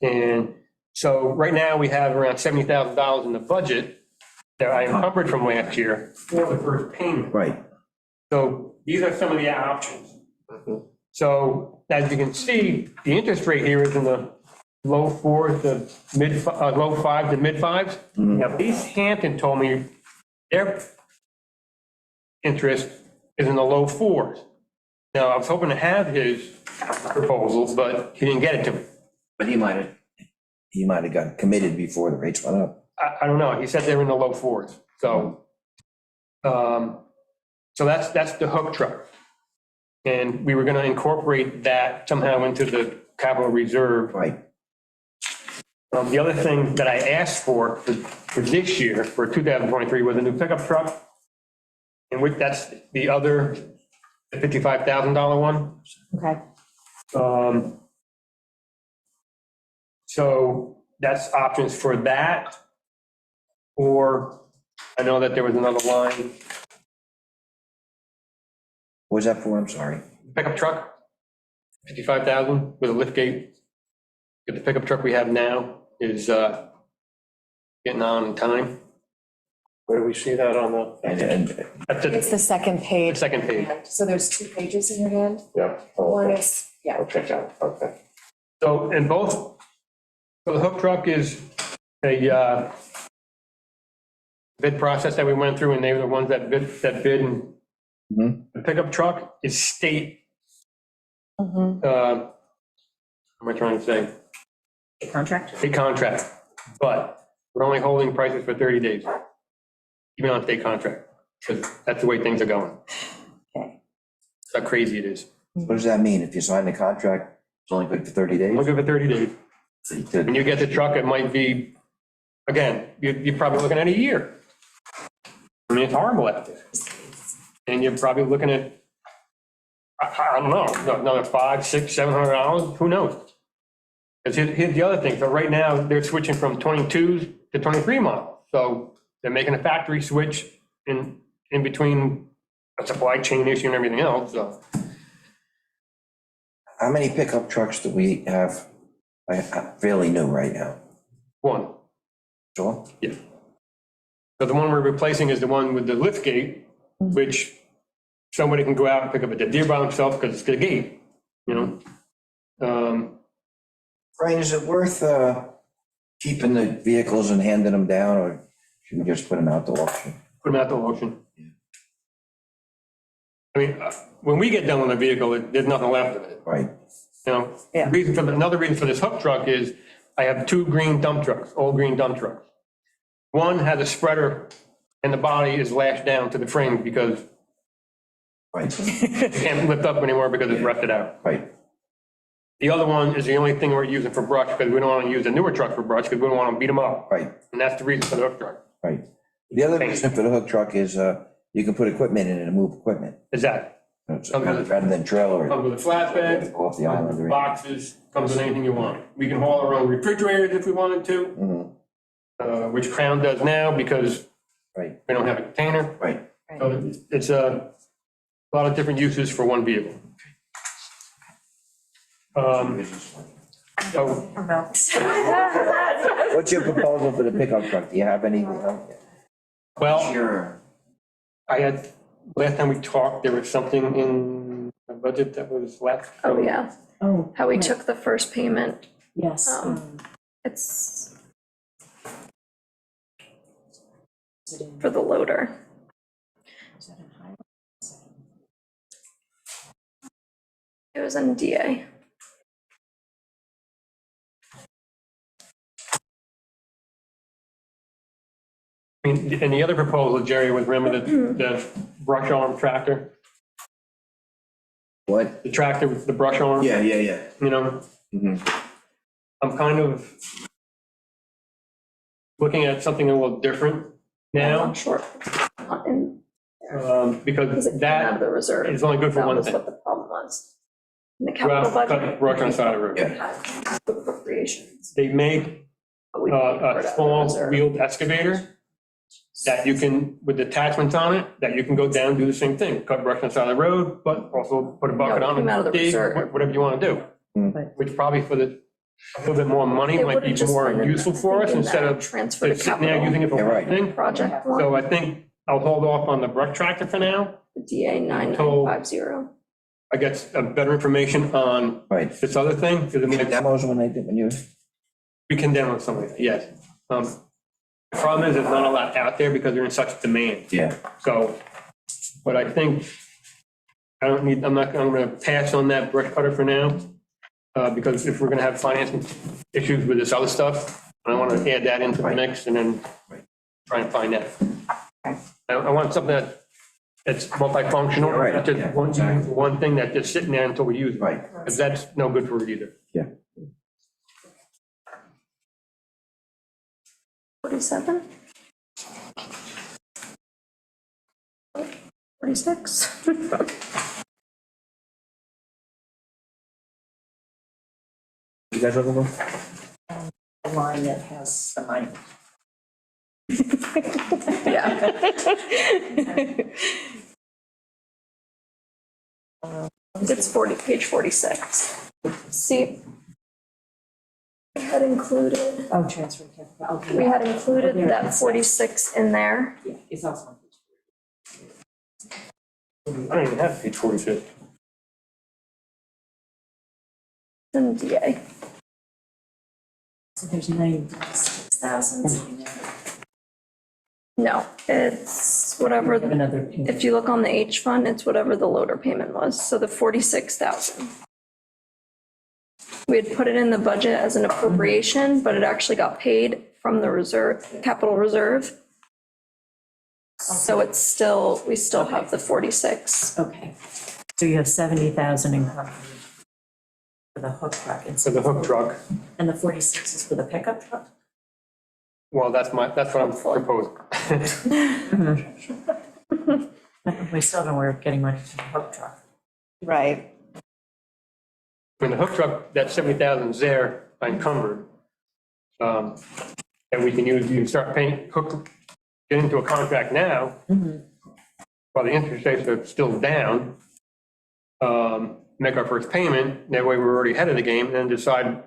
And so right now we have around $70,000 in the budget that I encumbered from last year for the first payment. right. So these are some of the options. So as you can see, the interest rate here is in the low 4s to low 5 to mid 5s. Now, East Hampton told me their interest is in the low 4s. Now, I was hoping to have his proposal, but he didn't get it to me. But he might have got committed before the rates went up. I don't know. He said they were in the low 4s. So, so that's the hook truck. And we were going to incorporate that somehow into the capital reserve. Right. The other thing that I asked for this year, for 2023, was a new pickup truck. And that's the other $55,000 one. Okay. So that's options for that. Or I know that there was another line, What was that for? I'm sorry. pickup truck, 55,000 with a lift gate. The pickup truck we have now is getting on in time. Where do we see that on the? And That's It's the the second page. second page. So there's 2 pages in your hand. Yeah. One is, yeah. Okay. So in both, so the hook truck is a bid process that we went through, and they were the ones that bid, and the pickup truck is state, what am I trying to say? Contract? State contract, but we're only holding prices for 30 days, even on state contract, because that's the way things are going. Okay. That's how crazy it is. what does that mean? If you sign the contract, it's only good for 30 days? Only good for 30 days. So you could- When you get the truck, it might be, again, you're probably looking at a year. I mean, it's horrible out there. And you're probably looking at, I don't know, another $500, $600, $700, who knows? Because here's the other thing, so right now, they're switching from 22s to 23 models. So they're making a factory switch in between a supply chain issue and everything else, so. How many pickup trucks do we have fairly new right now? One, Sure. yeah. So the one we're replacing is the one with the lift gate, which somebody can go out and pick up at the deer by himself because it's the gate, you know? Brian, is it worth keeping the vehicles and handing them down, or should we just put them out to auction? Put them out to auction. I mean, when we get done with a vehicle, there's nothing left of it. Right, You know, Yeah. another reason for this hook truck is I have two green dump trucks, old green dump trucks. One has a spreader and the body is lashed down to the frame because right, it can't lift up anymore because it's rusted out. right. The other one is the only thing we're using for brush because we don't want to use a newer truck for brush because we don't want to beat them up. Right, And that's the reason for the hook truck. right. The other reason for the hook truck is, you can put equipment in it and move equipment. Is that, So rather than trailer comes it with a flatbed, off the island. or- boxes, comes with anything you want. We can haul our own refrigerators if we wanted to, Mhm, which Crown does now because right, we don't have a container. right. So it's a lot of different uses for one vehicle. So What's your proposal for the pickup truck? Do you have any? Well, Sure. I had, last time we talked, there was something in the budget that was left. Oh, yeah, Oh, how we took the first payment. yes. It's Is it in- for the loader. is that in highway? It was in DA. I mean, and the other proposal, Jerry, was remember the brush arm tractor? What? The tractor with the brush arm? Yeah, yeah. You know, Mhm. I'm kind of looking at something a little different now, I'm short. Not in, because because it came out of that the reserve. is only good for That one was thing. what the problem was. In the capital Cut budget. brush on the side of the road. Yeah. Had appropriations. They make but we paid for it out a of the small reserve. wheeled excavator that you can, with attachments on it, that you can go down and do the same thing, cut brush on the side of the road, but also put a bucket No, it on came out of the and dig, reserve. whatever you want to do. Mm. Which probably for the, a little bit more money It might be would've just more been in useful that- for us thinking instead that of transfer to just sitting there capital using it for Yeah, one right. thing. project So one, I think I'll hold off on the brush tractor for now. DA 9950. I get better information on Right. this other thing, because it might, Demos when they did, when you, we can demo something, yes. The problem is there's not a lot out there because they're in such demand. yeah, So, but I think, I'm gonna pass on that brush cutter for now. Because if we're gonna have financing issues with this other stuff, I want to add that into the mix and then try and find that. I want something that's multifunctional, Right, not just yeah, one, exactly. one thing that's just sitting there until we use it. right, Because that's no good for it either. yeah. 47? 46? You guys looking for? The line that has the money. Yeah. It's page 46. See, we had included, Oh, transfer capital, okay. we had included that 46 in there. Yeah, it's also on page. I don't even have page 46. In DA. So there's 96,000. No, it's whatever, Another page. if you look on the H fund, it's whatever the loader payment was, so the 46,000. We had put it in the budget as an appropriation, but it actually got paid from the reserve, capital reserve. So it's still, we still have the 46. Okay, so you have 70,000 in coverage for the hook truck. So the hook truck, And the 46 is for the pickup truck? well, that's what I'm Hopefully. proposing. We still don't, we're getting money for the hook truck. Right. I mean, the hook truck, that 70,000 is there encumbered. And we can use, you can start paying, get into a contract now, while the interest rates are still down, make our first payment, that way we're already ahead of the game, and then decide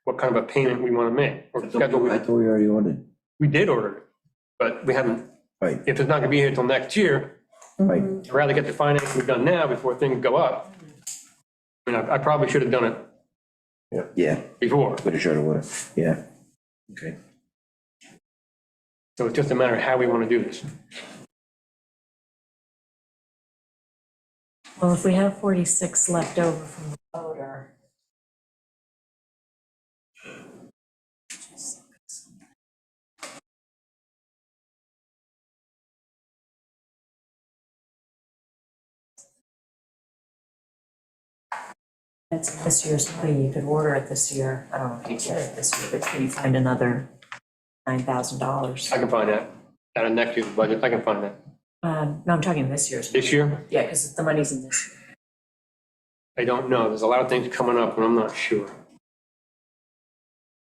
what kind of a payment we want to make, or schedule. I thought we already ordered. We did order it, but we haven't, Right, if it's not going to be here until next year, right, I'd rather get the financing done now before things go up. I mean, I probably should have done it yeah, before, woulda, shoulda, woulda, yeah, okay. so it's just a matter of how we want to do this. Well, if we have 46 left over from the loader. That's this year's money, you could order it this year, I don't know if you get it this year, but can you find another $9,000? I can find that, out of next year's budget, I can find that. No, I'm talking this year's. This year, Yeah, because the money's in this year. I don't know, there's a lot of things coming up and I'm not sure.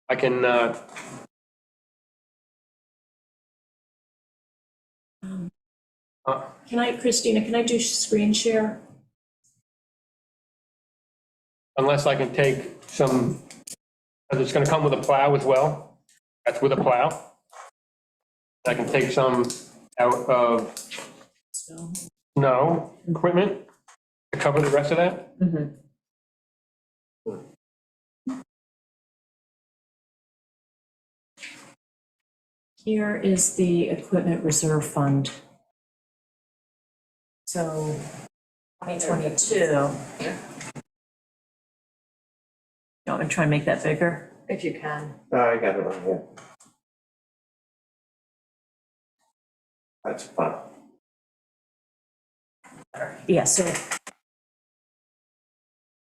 I can, Christina, can I do screen share? unless I can take some, because it's gonna come with a plow as well, that's with a plow. I can take some out of snow equipment to cover the rest of that. Mhm. Here is the equipment reserve fund. So 2022. You want me to try and make that bigger? If you can. I got it on here. That's fun. Yeah, so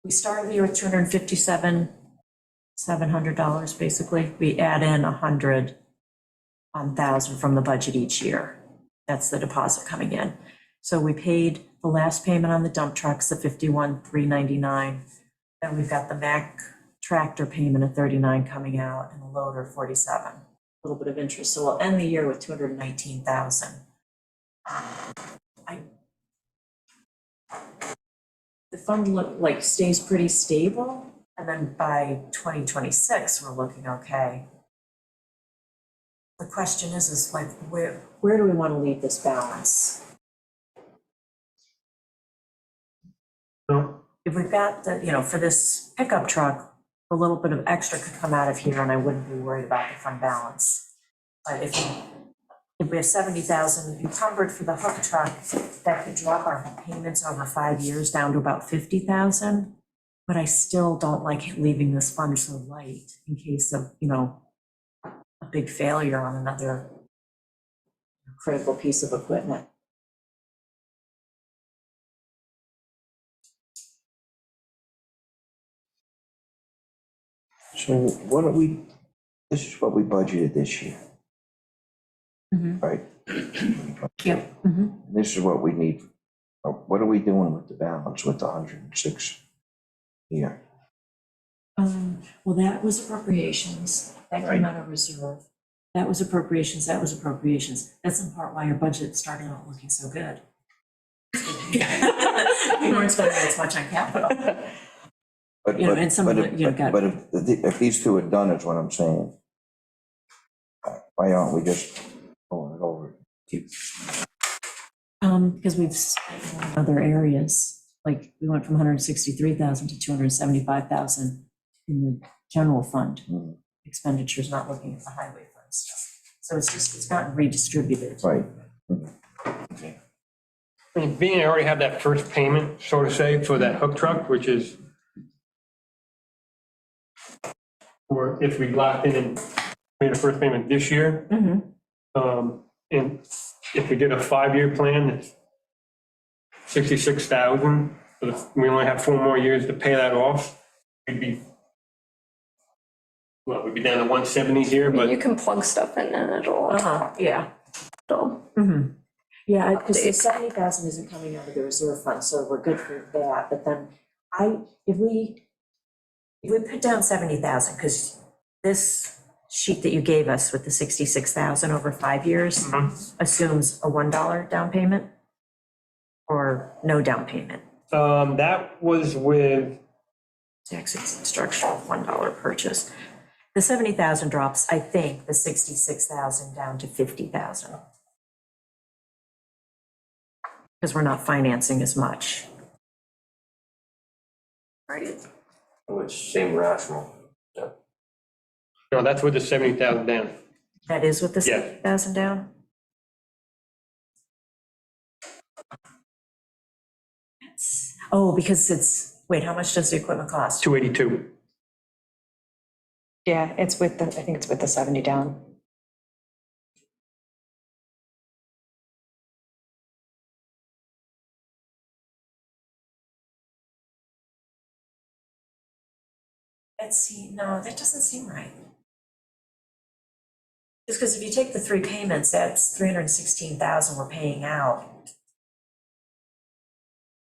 we started the year with $257,700, basically. We add in 100,000 from the budget each year. That's the deposit coming in. So we paid the last payment on the dump trucks, the 51,399. Then we've got the Mack tractor payment of 39 coming out and the loader 47. A little bit of interest. So we'll end the year with 219,000. The fund stays pretty stable, and then by 2026, we're looking okay. The question is like, where do we want to leave this balance? No. If we've got the, for this pickup truck, a little bit of extra could come out of here and I wouldn't be worried about the fund balance. But if we have 70,000 encumbered for the hook truck, that could drop our payments over 5 years down to about 50,000. But I still don't like leaving this fund so light in case of, a big failure on another critical piece of equipment. So this is what we budgeted this year, right? Yep. This is what we need. What are we doing with the balance with the 106 here? Well, that was appropriations. That came out of reserve. That was appropriations. That was appropriations. That's in part why our budget started out looking so good. We weren't spending as much on capital. But and some of it, got. But if these two are done, is what I'm saying. Why aren't we just going it over? Because we've spent in other areas. Like we went from 163,000 to 275,000 in the general fund. Expenditures, not looking at the highway fund stuff. So it's gotten redistributed. Right. I mean, being I already have that first payment, so to say, for that hook truck, which is, or if we locked in and made a first payment this year, and if we did a 5-year plan, it's 66,000, but if we only have 4 more years to pay that off, we'd be down to 170 here, but You can plug stuff in and it'll. Yeah. it'll- Yeah, because the 70,000 isn't coming out of the reserve fund, so we're good for that. But then if we put down 70,000, because this sheet that you gave us with the 66,000 over 5 years assumes a $1 down payment or no down payment. that was with, Tax structural $1 purchase. The 70,000 drops, I think, the 66,000 down to 50,000. Because we're not financing as much. Right. Which seemed rational. no, that's with the 70,000 down. That is with the Yeah. 70,000 down? That's Oh, because it's, wait, how much does the equipment cost? 282. Yeah, it's with the, I think it's with the 70 down. Let's see, no, that doesn't seem right. Just because if you take the three payments, that's 316,000 we're paying out.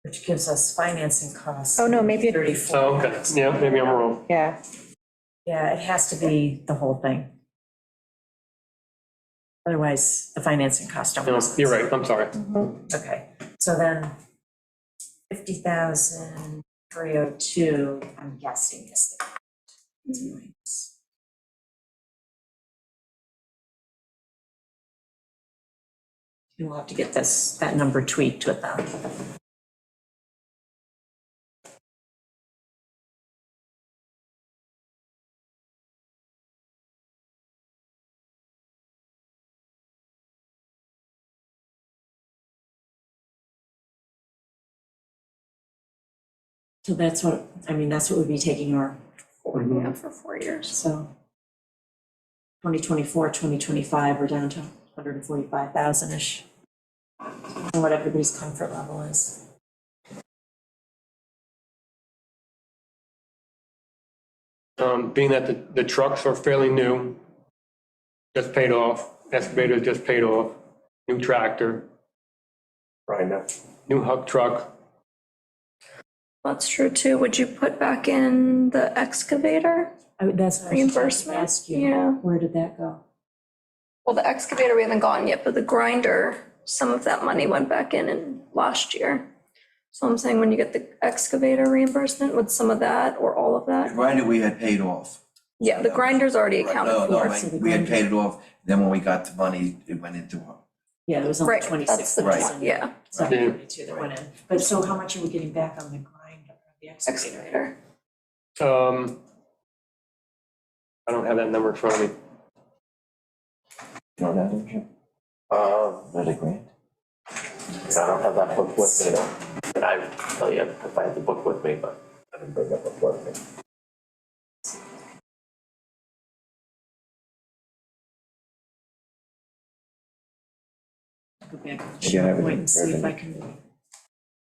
Which gives us financing costs. Oh, no, maybe it- 34. Oh, okay, yeah, maybe I'm wrong. Yeah, Yeah, it has to be the whole thing. Otherwise, the financing cost don't. No, you're right, I'm sorry. Okay, so then 50,302, I'm guessing is the. We'll have to get that number tweaked with them. So that's what, I mean, that's what would be taking our, Yeah, for 4 years. so 2024, 2025, we're down to 145,000-ish. What everybody's comfort level is. Being that the trucks are fairly new, just paid off, excavator just paid off, new tractor, new hug truck. That's true too. Would you put back in the excavator? That's what I was trying to Reimbursement? ask you. Yeah. Where did that go? Well, the excavator we haven't gotten yet, but the grinder, some of that money went back in last year. So I'm saying when you get the excavator reimbursement, would some of that or all of The that? grinder we had paid off. Yeah, the grinder's already accounted No, for. like, we had paid it off, then when we got the money, it went into our. Yeah, it was only Right, 26. that's the, Right. yeah, 732 that went in. But so how much are we getting back on the grinder, the excavator? excavator. I don't have that number in front of me. You know that? Not a grant. I don't have that book with me, and I tell you if I had the book with me, but I didn't bring that book with me. Go back to the Maybe I have it SharePoint in and see if I revenue. can.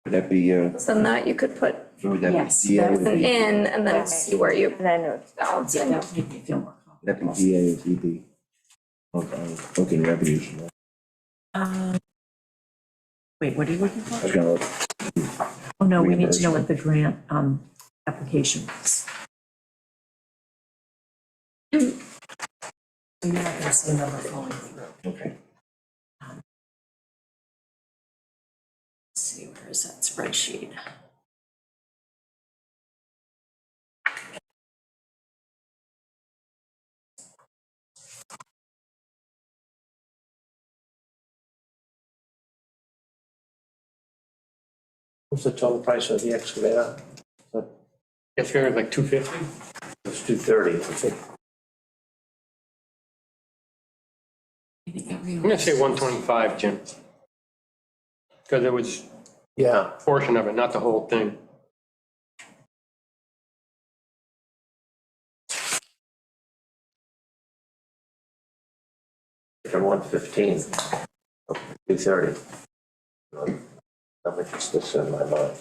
Would that be, So then that you could put would that Yes, be DA? that Would an it be- in and then see where you and then balance Yeah, it. that would make me feel more would that comfortable. be DA or DB? Okay, looking revenues. Wait, what are you looking I for? was gonna look. Oh, no, we need to know what the grant application was. So you're not gonna see a number flowing through. Okay. Let's see, where is that spreadsheet? What's the total price of the excavator? Excavator is like 250. It's 230, I think. I'm gonna say 125, Jim. Because it was Yeah, a portion of it, not the whole thing. for 115, 230. How much is this in my mind?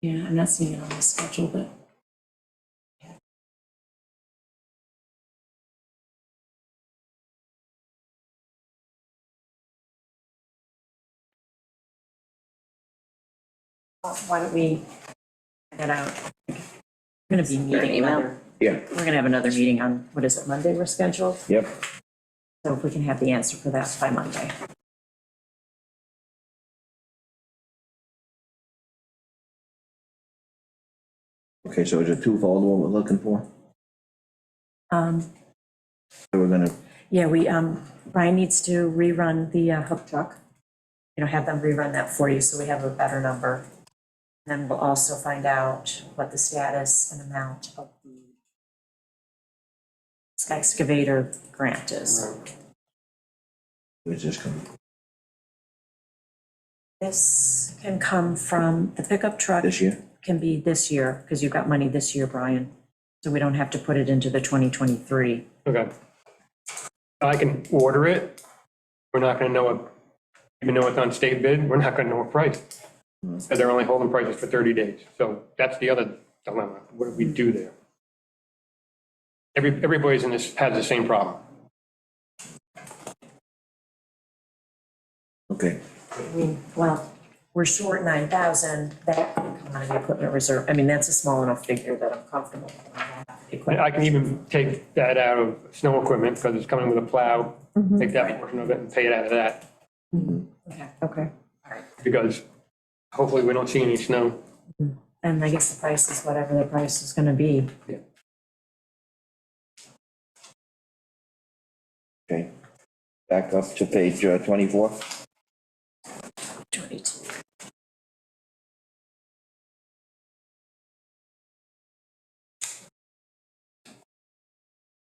Yeah, I'm not seeing it on the schedule, but. Why don't we get out? We're gonna be meeting email? another, Yeah, we're gonna have another meeting on, what is it, Monday we're scheduled? yep. So if we can have the answer for that by Monday. Okay, so is it twofold what we're looking for? Um, So we're gonna, Yeah, Brian needs to rerun the hook truck. Have them rerun that for you, so we have a better number. Then we'll also find out what the status and amount of the excavator grant is. where's this coming? This can come from, the pickup truck This year? can be this year, because you've got money this year, Brian. So we don't have to put it into the 2023. Okay. I can order it. We're not gonna know, even though it's on state bid, we're not gonna know a price. Because they're only holding prices for 30 days. So that's the other dilemma. What do we do there? Everybody's in this, has the same problem. Okay, Well, we're short 9,000, that can come out of the equipment reserve. I mean, that's a small enough figure that I'm comfortable with. I can even take that out of snow equipment because it's coming with a plow. Take that portion of it and pay it out of that Okay. because hopefully we don't see any snow. And I guess the price is whatever the price is gonna be. okay. Back up to page 24. 22.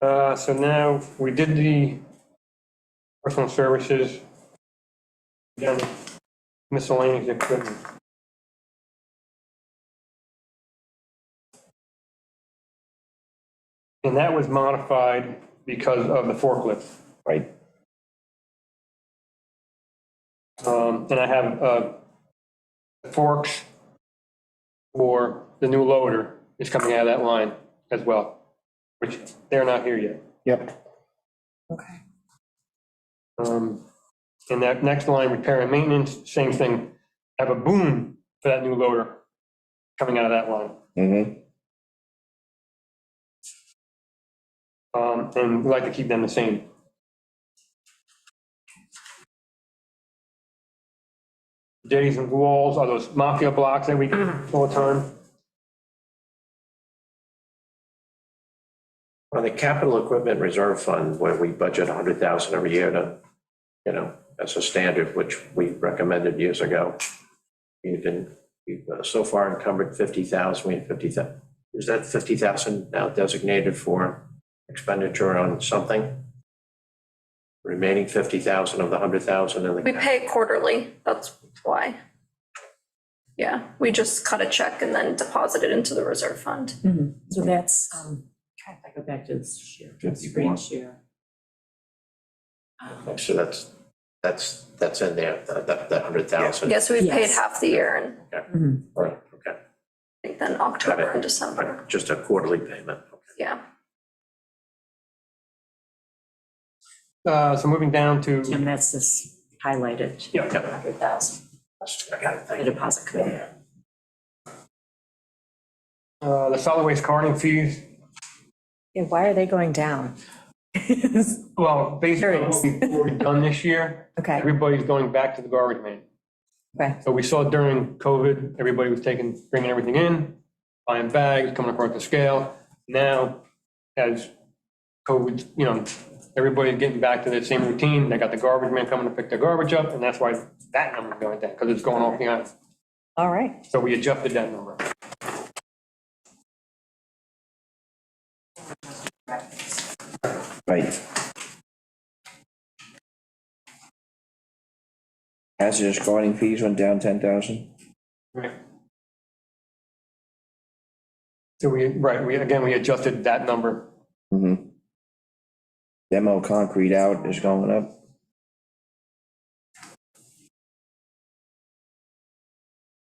So now we did the personal services, done miscellaneous equipment. And that was modified because of the forklift. Right. And I have forks for the new loader is coming out of that line as well, which they're not here yet. Yep, Okay. And that next line, repair and maintenance, same thing. I have a boom for that new loader coming out of that line. mm-hmm, And we like to keep them the same. Jetties and walls are those mafia blocks that we get all the time. On the capital equipment reserve fund, where we budget 100,000 every year to, as a standard, which we recommended years ago. We've so far encumbered 50,000, we have 50,000. Is that 50,000 now designated for expenditure on something? Remaining 50,000 of the 100,000 in the. We pay quarterly, that's why. Yeah, we just cut a check and then deposit it into the reserve fund. So that's, if I go back to this share, screen share. So that's in there, that 100,000. Yes, we paid Yes. half the year and Right, okay. I think then October and December, Just a quarterly payment. yeah. So moving down to, And that's this highlighted. Yeah. 100,000, I got it, the thank you. deposit committee. the solid waste carting fees. Yeah, why are they going down? Well, based on what we've already done this year, Okay, everybody's going back to the garbage man. okay, So we saw during COVID, everybody was bringing everything in, buying bags, coming across the scale. Now, as COVID, everybody's getting back to that same routine. They got the garbage man coming to pick their garbage up, and that's why that number's going down, because it's going off behind. all right. So we adjusted that number. right. Hazardous guarding fees went down 10,000. Right. So we adjusted that number. Mm-hmm. Demo concrete out is going up.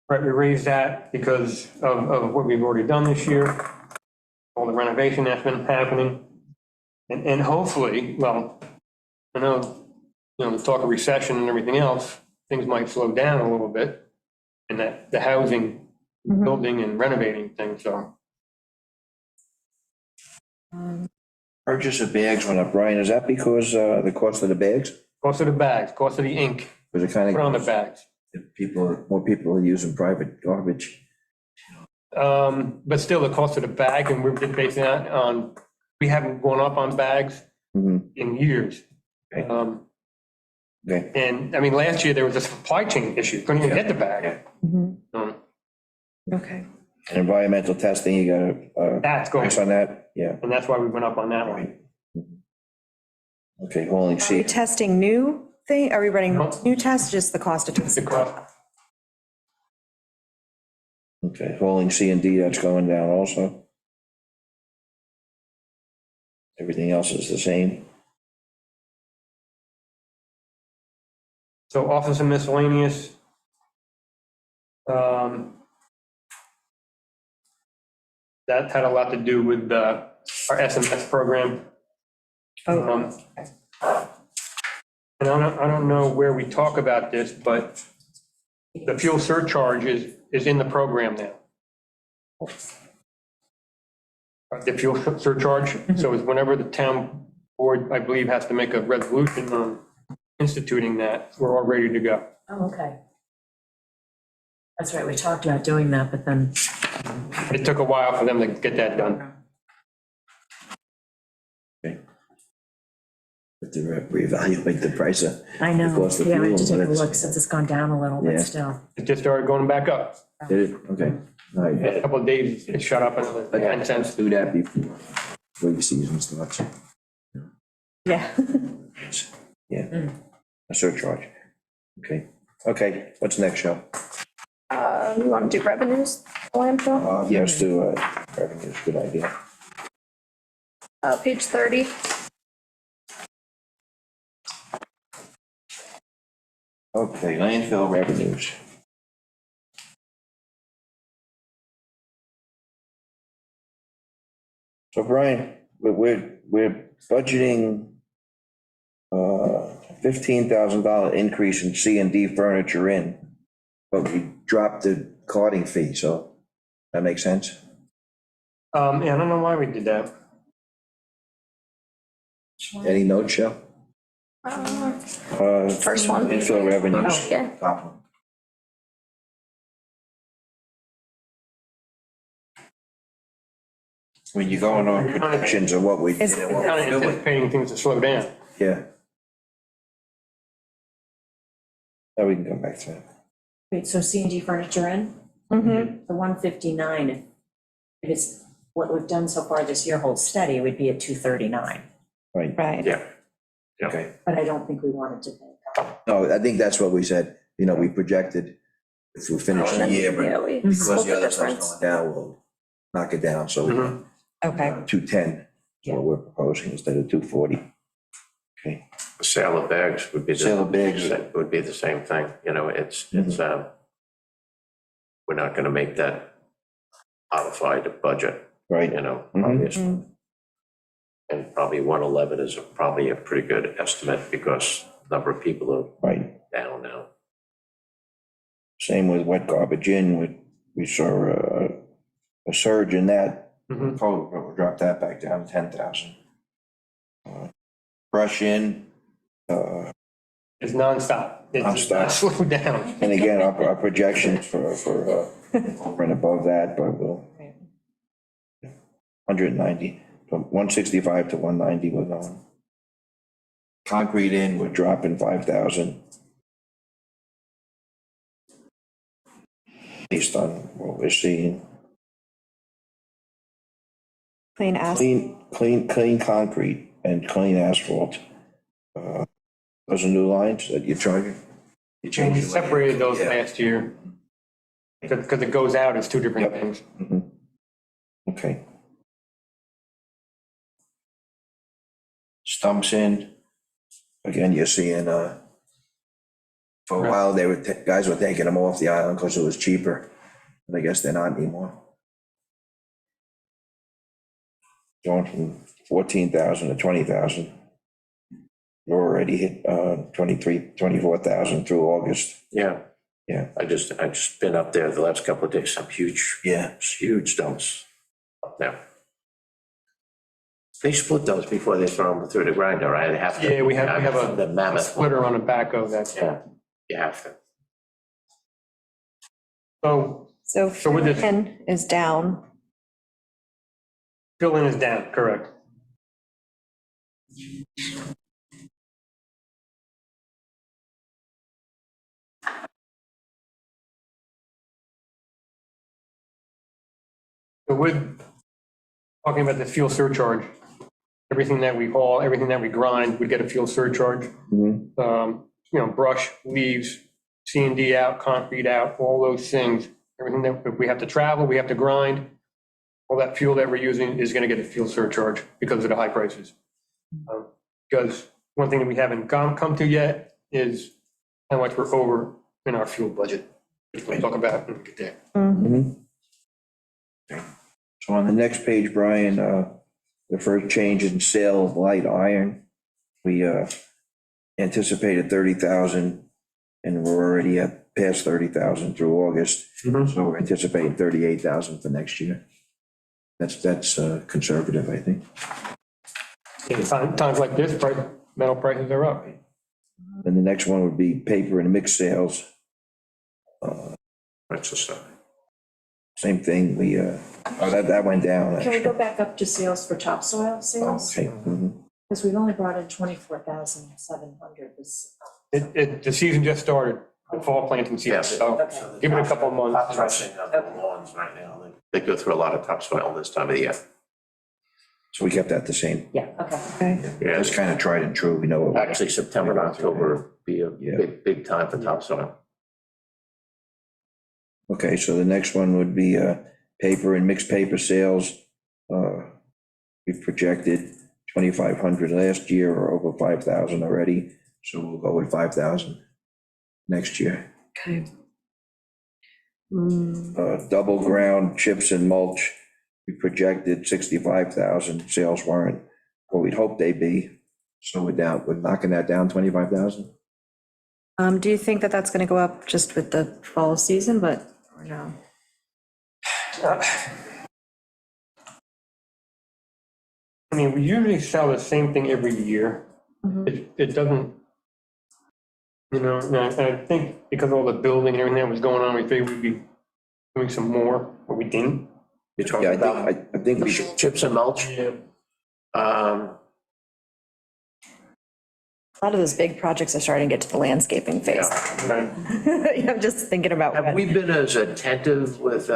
Right, we raised that because of what we've already done this year, all the renovation that's been happening. And hopefully, well, I know, the talk of recession and everything else, things might slow down a little bit. in that, the housing, building and renovating thing, so. Purchase of bags went up, Brian, is that because, the cost of the bags? Cost of the bags, cost of the ink, Was it kind put on the of, bags. more people are using private garbage? But still, the cost of the bag, and we're just basing that on, we haven't gone up on bags Mhm. in years. Okay. Okay, And, I mean, last year, there was a supply chain issue, couldn't even get the bag. Okay. and environmental testing, you got a, That's going, price on that? Yeah, and that's why we went up on that one. okay, hauling Are we seat, testing new thing? Are we running No. new tests, just the cost of The testing? cost, okay, hauling C&D, that's going down also. Everything else is the same. so office and miscellaneous. That had a lot to do with our SMS program. Oh, And I don't know where we talk about this, but the fuel surcharge is in the program now. The fuel surcharge, so it's whenever the town board, I believe, has to make a resolution on instituting that, we're all ready to go. Oh, okay. That's right, we talked about doing that, but then. It took a while for them to get that done. Okay. Have to reevaluate the price of. I know, the cost of yeah, we have fuel, to take a but it's- look since it's gone down a little, Yeah. but still. It just started going back up. Did it? Okay. All right. A couple of days, it shot up another 10 cents. Do that before the season starts. yeah. Yeah, a surcharge. Okay, okay, what's next, show? You want to do revenues, landfill? Yes, do revenues, good idea. Page 30. Okay, landfill revenues. So Brian, we're budgeting $15,000 increase in C&D furniture in, but we dropped the carting fee, so that makes sense? Yeah, I don't know why we did that. Any notes, Shell? First one. Landfill revenues. Yeah. Top one. When you're going on projections of what we did and what Kind we're of doing. anticipating things to slow down. Yeah. Now we can come back to that. Wait, so C&D furniture in? Mm-hmm. The 159, if it's what we've done so far this year holds steady, we'd be at 239. Right, Right. Yeah. okay. But I don't think we wanted to pay. No, I think that's what we said, we projected if we finish the year, Yeah, but we because split the the other stuff's difference. going down, we'll knock it down, so Mhm. Okay. 210 is what we're proposing instead of 240. Okay, The sale of bags would be Sale of bags. would be the same thing, it's, we're not gonna make that modified budget, right, Mhm. obviously. And probably 111 is probably a pretty good estimate because the number of people are right. down now. Same with wet garbage in, we saw a surge in that. Mhm. Total, but we'll drop that back down to 10,000. Brush in, It's nonstop. It's Nonstop. not slowed down. and again, our projections for over and above that, but we'll 190, from 165 to 190 we're going. Concrete in, we're dropping 5,000. Based on what we're seeing. Clean asphalt. Clean concrete and clean asphalt. Those are new lines that you're charging? You We changed. separated those Yeah. last year. Because it goes out as two different Yep. things. Mhm. Okay. Stumps in. Again, you're seeing, for a while, guys were taking them off the island because it was cheaper. But I guess they're not anymore. Going from 14,000 to 20,000. We're already hit 24,000 through August. Yeah, Yeah. I just been up there the last couple of days, some huge dumps up there. They split those before they throw them through the grinder, right? They have to. Yeah, we have The a mammoth. splitter on the back of that. Yeah, you have to. So So with this- fill-in is down. fill-in is down, correct. So with talking about the fuel surcharge, everything that we haul, everything that we grind, we get a fuel surcharge. Brush, leaves, C&D out, concrete out, all those things, everything that, if we have to travel, we have to grind, all that fuel that we're using is gonna get a fuel surcharge because of the high prices. Because one thing that we haven't come to yet is how much we're over in our fuel budget, which we'll talk about when we get there. So on the next page, Brian, the first change in sale of light iron, we anticipated 30,000 and we're already at past 30,000 through August. So we're anticipating 38,000 for next year. That's conservative, I think. In times like this, metal prices are up. And the next one would be paper and mixed sales. That's the stuff. Same thing, that went down. Can we actually. go back up to sales for topsoil sales? Okay, Because we've only brought in 24,700 this. The season just started, the fall planting season, Yes. so Okay. give it a couple of months. Top dressing of the lawns right now. They go through a lot of topsoil this time of the year. So we kept that the same. Yeah, okay. Yeah, It's kind of tried and true, we know. actually, September and October be a Yeah. big time for topsoil. Okay, so the next one would be paper and mixed paper sales. We've projected 2,500 last year or over 5,000 already, so we'll go with 5,000 next year. Okay. Double ground chips and mulch, we projected 65,000, sales weren't what we'd hoped they'd be. So we're knocking that down 25,000? Do you think that that's going to go up just with the fall season, or no? I mean, we usually sell the same thing every year. It doesn't, and I think because of all the building and everything that was going on, we figured we'd be doing some more, but we didn't. You're talking Yeah, about I think we should. chips and mulch? A lot of those big projects are starting to get to the landscaping phase. I'm just thinking about. Have we been as attentive with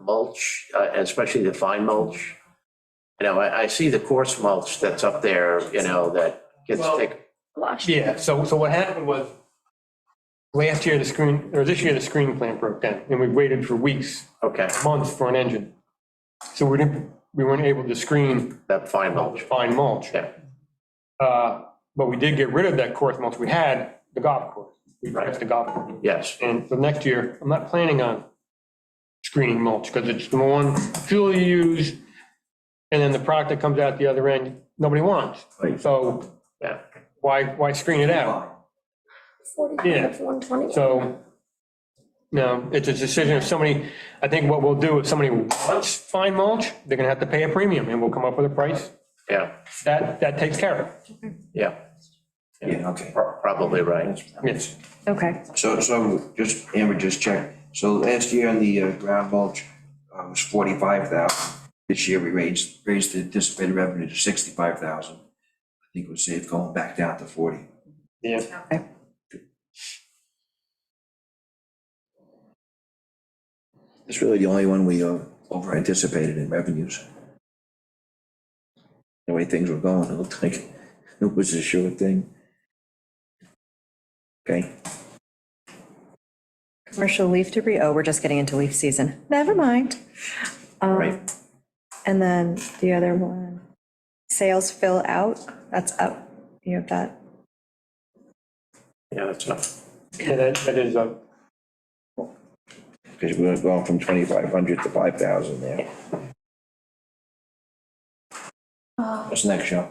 mulch, especially the fine mulch? I see the coarse mulch that's up there, that gets taken. Yeah, so what happened was, this year the screening plant broke down, and we waited for weeks, Okay, months for an engine. So we weren't able to screen that fine mulch. fine mulch. Yeah. But we did get rid of that coarse mulch. We had the golf course. We priced the golf course. Yes, And for next year, I'm not planning on screening mulch because it's the one fuel you use, and then the product that comes out the other end, nobody wants. Right. So yeah. why screen it out? 45, 120. So, no, it's a decision of somebody, I think what we'll do, if somebody wants fine mulch, they're gonna have to pay a premium, and we'll come up with a price Yeah, that takes care of it. yeah, Yeah, okay. probably right. Yes. Okay. So Amber just checked. So last year on the ground mulch was 45,000. This year we raised the anticipated revenue to 65,000. I think we'll see it going back down to 40. Yeah. Okay. It's really the only one we over anticipated in revenues. The way things were going, it looked like it was a sure thing. Okay, Commercial leaf debris, we're just getting into leaf season. Never mind. right. And then the other one, sales fill out, that's up. You have that? Yeah, that's enough. Yeah, that is a, Because we're going from 2,500 to 5,000 there. What's next, Sean?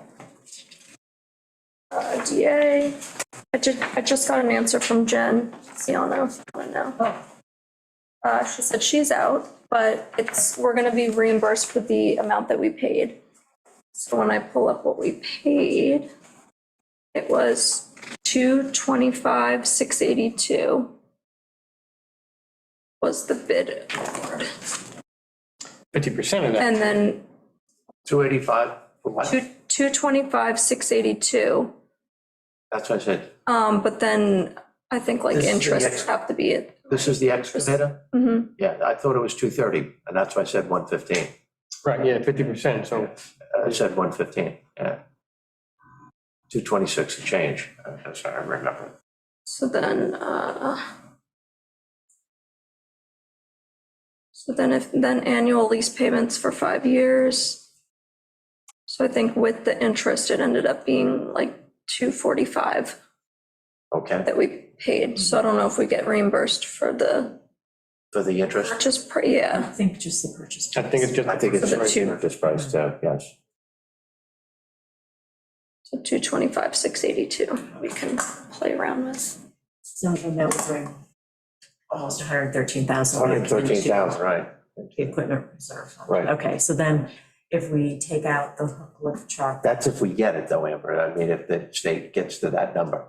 DA, I just got an answer from Jen Ciano, if you want to know. She said she's out, but we're gonna be reimbursed for the amount that we paid. So when I pull up what we paid, it was $225,682 was the bid award. 50% of that. And then 285 for what? 225,682. That's what I said. But then I think like This is the interests have to be it. This is the excavator? Mhm. Yeah, I thought it was 230, and that's why I said 115. Right, yeah, 50%, so I said 115, yeah. 226 and change, that's what I remember. So then, then annual lease payments for 5 years. So I think with the interest, it ended up being like 245 Okay, that we paid. So I don't know if we get reimbursed for the for the interest? purchase, I yeah. think just the purchase. I think it's just. I think it's For the two. this price too, yes. So 225,682, we can play around with. So then that would bring almost 113,000. 113,000, right. The equipment reserve fund. Right. Okay, so then if we take out the hook lift truck, That's if we get it though, Amber, I mean, if the state gets to that number,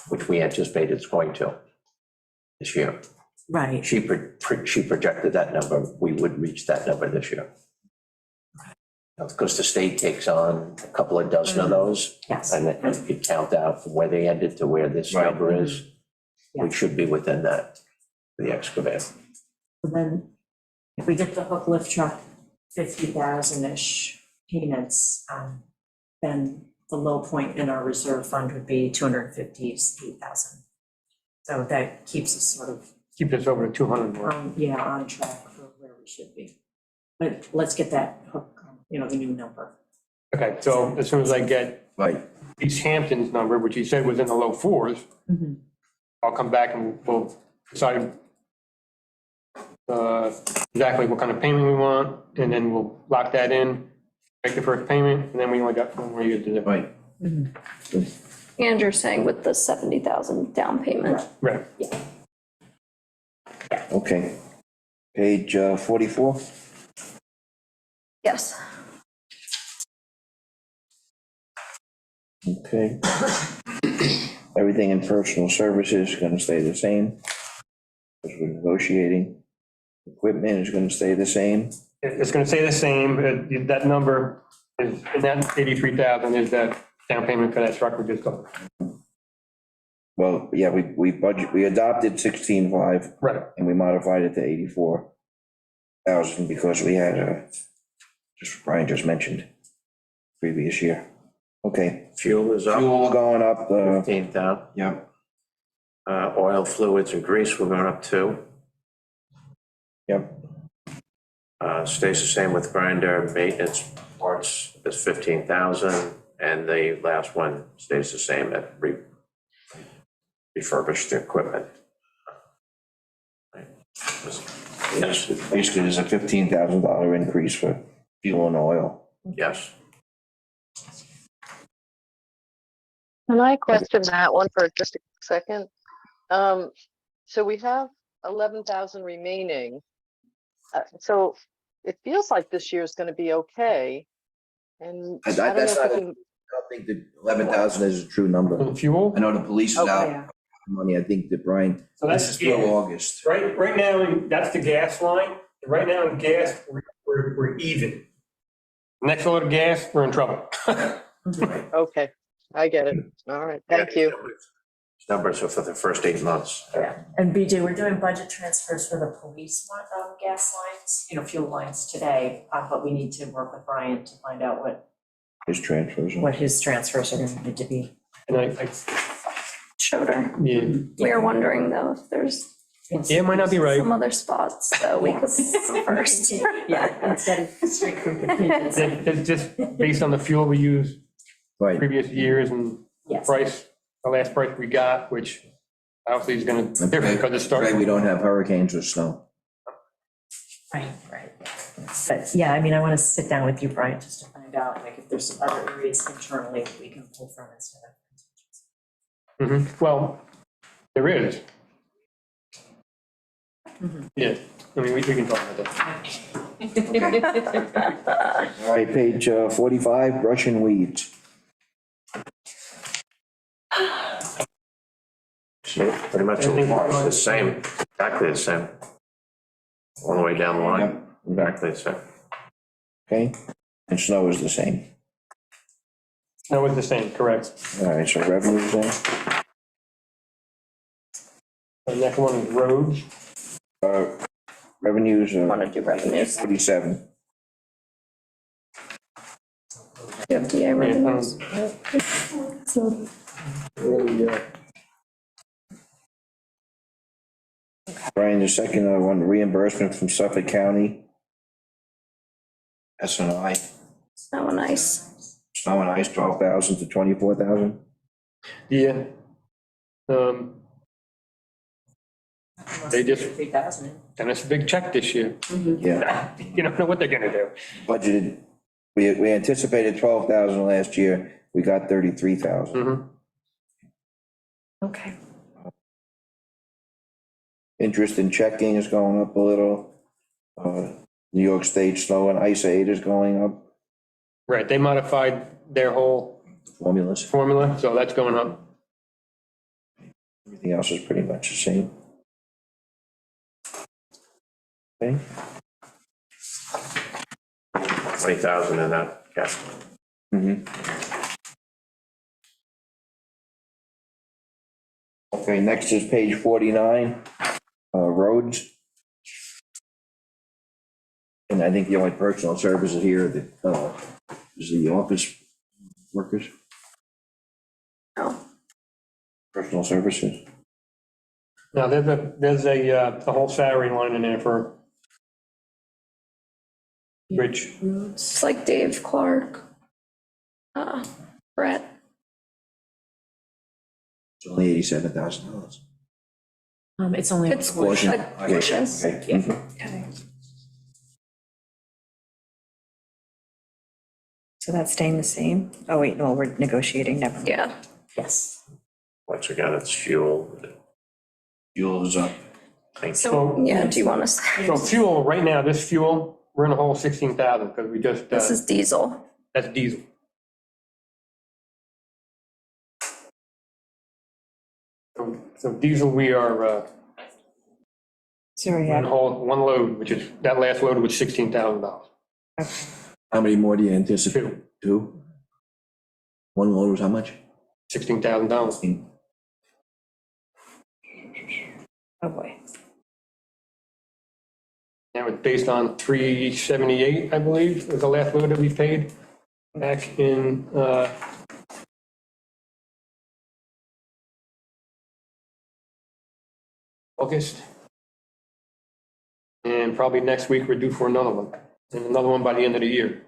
which we anticipate it's going to this year. right, She projected that number, we would reach that number this year. Because the state takes on a couple of dozen of those, yes. and if you count out from where they ended to where this Right. number is, Yeah. we should be within that, the excavator. So then if we get the hook lift truck, 50,000-ish payments, then the low point in our reserve fund would be 258,000. So that keeps us sort of, Keep this over to 200 more. on track for where we should be. But let's get that hook, the new number. Okay, so as soon as I get Right, East Hampton's number, which he said was in the low fours, I'll come back and we'll decide exactly what kind of payment we want, and then we'll lock that in, make the first payment, and then we only got 4 more years to do it. right. Andrew's saying with the 70,000 down payment. Right. Okay. Page 44. Yes. Okay. Everything in personal services is gonna stay the same, because we're negotiating. Equipment is gonna stay the same. It's gonna stay the same, that number is, and that 83,000 is that down payment for that truck we just got. Well, yeah, we adopted 16.5 Right. and we modified it to 84,000 because we had, Brian just mentioned, previous year. Okay, Fuel is up fuel going up, 15,000. yeah, Oil, fluids, and grease, we're going up 2. yep, Stays the same with grinder, maintenance parts is 15,000, and the last one stays the same at refurbished equipment. Yes, basically there's a $15,000 increase for fuel and oil. yes. Can I question that one for just a second? So we have 11,000 remaining. So it feels like this year is going to be okay. And I don't know That's if not, we I can, don't think that 11,000 is a true number. For the fuel, I know the police is Okay. out money, I think that Brian, So this that's- is through August. right now, that's the gas line. Right now in gas, we're even. Next load of gas, we're in trouble. okay, I get it. All right, thank you. Numbers are for the first 8 months. Yeah, and BJ, we're doing budget transfers for the police gas lines, fuel lines today, but we need to work with Brian to find out His transfers. what his transfers are going to need to be. And I, Showed her. yeah, We are wondering though if there's it might not be right. some other spots that we could first. Yeah, instead of straight through contingency. It's just based on the fuel we used Right, previous years and Yes. price, the last price we got, which obviously is gonna differ because it's right, we starting. don't have hurricanes or snow. Right. But yeah, I mean, I want to sit down with you, Brian, just to find out, like, if there's some other areas internally that we can pull from instead of. Well, there is. Yeah, I mean, we can talk about that. All right, page 45, brush and weeds. Pretty much the same, exactly the same. All the way down the line, exactly the same. Okay, and snow is the same. That was the same, correct. All right, so revenues then? The next one is roads. Revenues are Want to do revenues? 47. You have DA revenues? Brian, the second one, reimbursement from Suffolk County. S&I, That one nice. snow and ice, 12,000 to 24,000. Yeah. They just, 3,000. and it's a big check this year. Yeah, You don't know what they're gonna do. budgeted, we anticipated 12,000 last year, we got 33,000. Mhm. Okay. Interest in checking is going up a little. New York State snow and ice aid is going up, Right, they modified their whole formulas. formula, so that's going up. Everything else is pretty much the same. Okay, 20,000 in that category. Okay, next is page 49, roads. And I think the only personal services here that is the office workers, No. personal services. Now, there's a whole salary line in there for Rich. It's like Dave Clark, Brett. It's only $87,000. It's only. It's Portion. a portion. Okay. Okay. So that's staying the same? Oh, wait, no, we're negotiating, never mind. Yeah. Yes. Once again, it's fuel. Fuel is up. So, Yeah, do you want to so say? fuel, right now, this fuel, we're in a whole 16,000, because we just, This is diesel. that's diesel. So diesel, we are, Sorry, in a whole, one load, which is, that last load was $16,000. How many more do you anticipate? Two. Two? One load was how much? $16,000. oh boy. That was based on 378, I believe, was the last load that we paid back in, August. And probably next week, we're due for another one, and another one by the end of the year,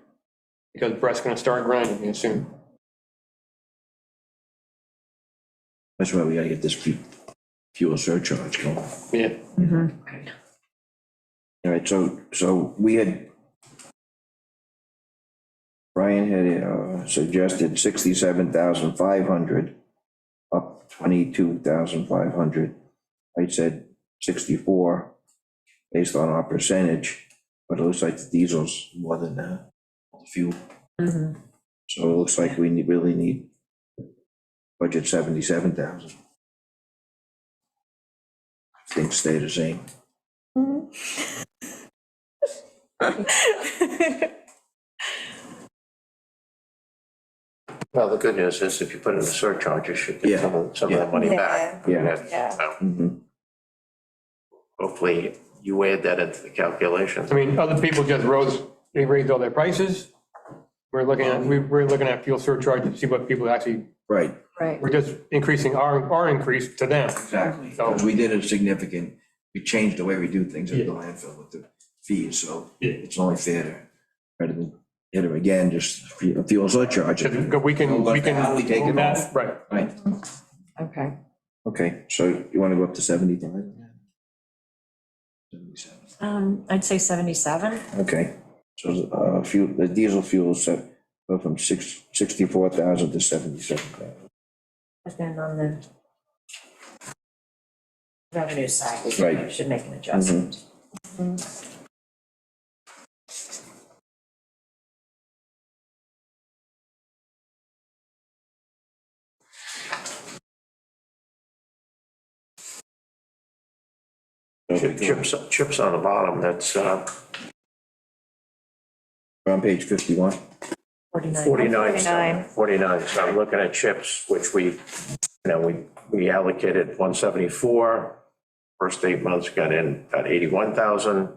because Brett's gonna start grinding here soon. That's why we gotta get this fuel surcharge going. Yeah, All right, so we had, Brian had suggested 67,500, up 22,500. I said 64, based on our percentage, but it looks like the diesel's more than the fuel. So it looks like we really need budget 77,000. Things stay the same. Well, the good news is if you put in a surcharge, you should Yeah. get some of that money back. Yeah. Yeah. Hopefully you add that into the calculation. I mean, other people just they raised all their prices. We're looking at fuel surcharge to see what people actually, Right, Right. we're just increasing our increase to them. exactly. So- Because we did a significant, we changed the way we do things at the landfill with the fees, so Yeah. it's only fair to, rather than hit them again, just fuel surcharge. We can We take it off. Right. Right, Okay. okay, so you want to go up to 75? 77, I'd say 77. okay. So, the diesel fuel set, go from 64,000 to 77,000. And then on the revenue side, we Right. should make an adjustment. Chips on the bottom, that's We're on page 51. 49. 49. 49, so I'm looking at chips, which we allocated 174. First 8 months got 81,000,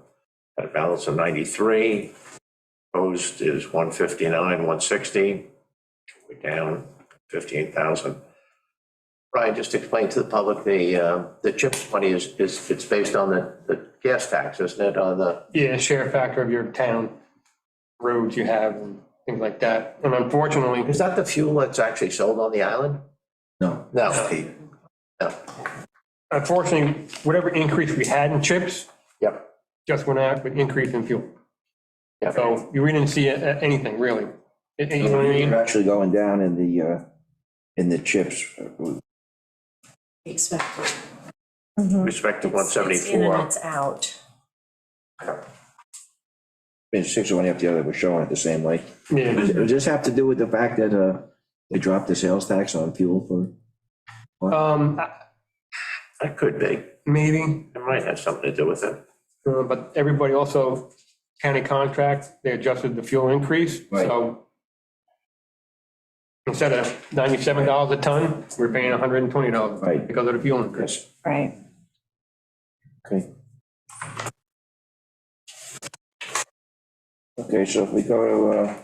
got a balance of 93. Proposed is 159, 160. We're down 15,000. Brian, just explain to the public, the CHIPS money is it's based on the gas tax, isn't it, on the? Yeah, share factor of your town, roads you have and things like that. And unfortunately, Is that the fuel that's actually sold on the island? No. No. No. unfortunately, whatever increase we had in chips Yep. just went out with increase in fuel. Yep. So we didn't see anything really. You know what I mean? We're actually going down in the chips. Expected. Respect to It's in and 174. it's out. Page 6 or one after the other, we're showing it the same way. Yeah. Does this have to do with the fact that they dropped the sales tax on fuel for? That could be. Maybe, It might have something to do with it. but everybody also, county contract, they adjusted the fuel increase, Right. so instead of $97 a ton, we're paying $120. Right. Because of the fuel increase. Yes, Right. okay. Okay, so if we go to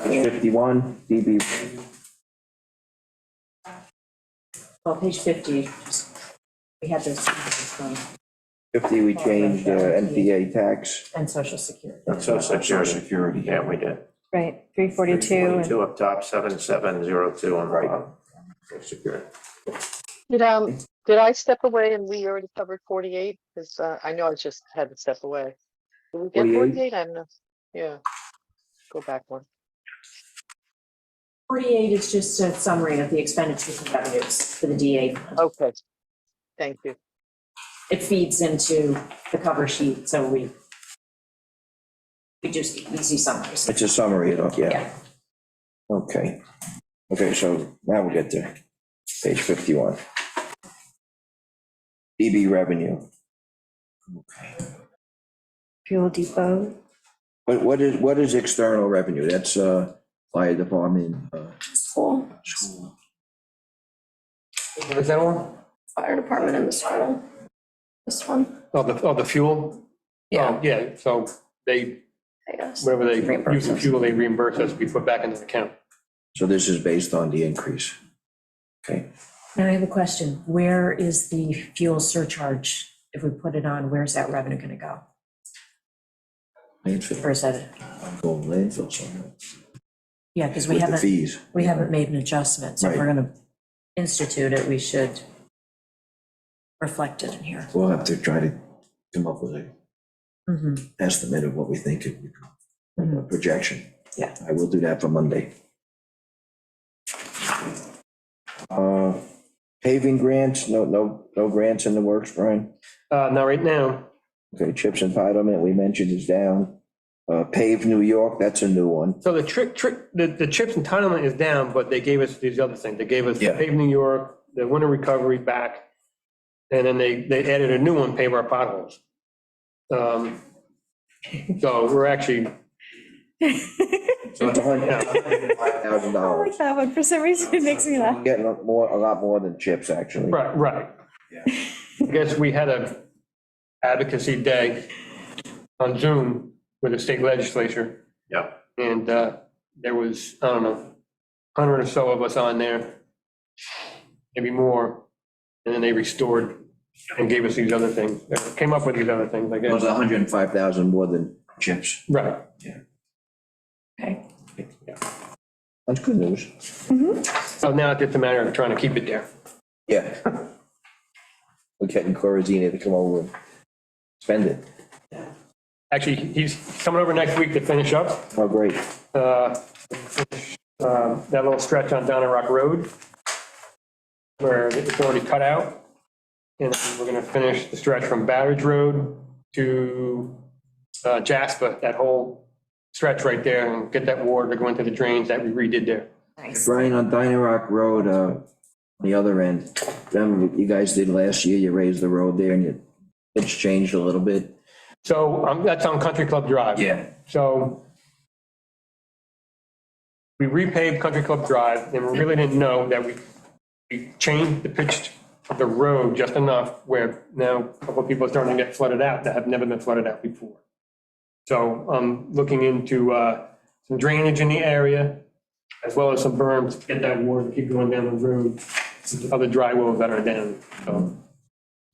page 51, DB, Well, page 50, we had this from, 50, we changed NPA tax. and social security. That's Social Security. Security. Yeah, we did. Right, 342. and- 42 up top, 7702 on the bottom. Social Security. Did I step away and we already covered 48? Because I know I just had to step away. Did we get 48? 48? I don't know. Yeah. Go back one. 48 is just a summary of the expenditures and revenues for the DA. Okay. Thank you. It feeds into the cover sheet, so we just easy summaries. It's a summary, yeah. Yeah. Okay. Okay, so now we'll get to page 51. DB revenue. Okay. Fuel depot. What is external revenue? That's fire department, School, school. Is that one? fire department and the school. This one, Oh, the fuel? Yeah. Oh, yeah, so they, I guess. whatever they Reimburse use the us. fuel, they reimburse us, we put back into the account. So this is based on the increase. Okay, Now I have a question. Where is the fuel surcharge? If we put it on, where's that revenue going to go? landfill, Or is that, going landfill somewhere. yeah, because we With the haven't, fees. we haven't made an adjustment. So if we're Right. going to institute it, we should reflect it in here. We'll have to try to come up with an Mhm. estimate of what we think it would be, a projection. Yeah. I will do that for Monday. Paving grants, no grants in the works, Brian? Now, right now, Okay, CHIPS entitlement, we mentioned is down. Pave New York, that's a new one. so the the CHIPS entitlement is down, but they gave us these other things. They gave us Yeah. Pave New York, the winter recovery back, and then they added a new one, Pave Our Potholes. So we're actually, So it's I $105,000. like that one. For some reason, it makes me laugh. Getting a lot more than CHIPS, actually. right. I guess we had a advocacy day on Zoom with the state legislature, Yep. and there was, I don't know, 100 or so of us on there, maybe more, and then they restored and gave us these other things, came up with these other things, I It was guess. 105,000 more than CHIPS. Right. Okay. That's good news. So now it's just a matter of trying to keep it there. Yeah. We're getting Corazina to come over and spend it. Actually, he's coming over next week to finish up Oh, great. that little stretch on Donna Rock Road where it's already cut out. And then we're gonna finish the stretch from Barrage Road to Jasper, that whole stretch right there, and get that water to go into the drains that we redid there. Nice. Brian, on Dinah Rock Road, the other end, remember what you guys did last year, you raised the road there and it's changed a little bit. So that's on Country Club Drive. Yeah. So we repaved Country Club Drive, and we really didn't know that we changed the pitch of the road just enough where now a couple of people are starting to get flooded out that have never been flooded out before. So I'm looking into some drainage in the area, as well as some berms to get that water to keep going down the road, other dry wells that are down. So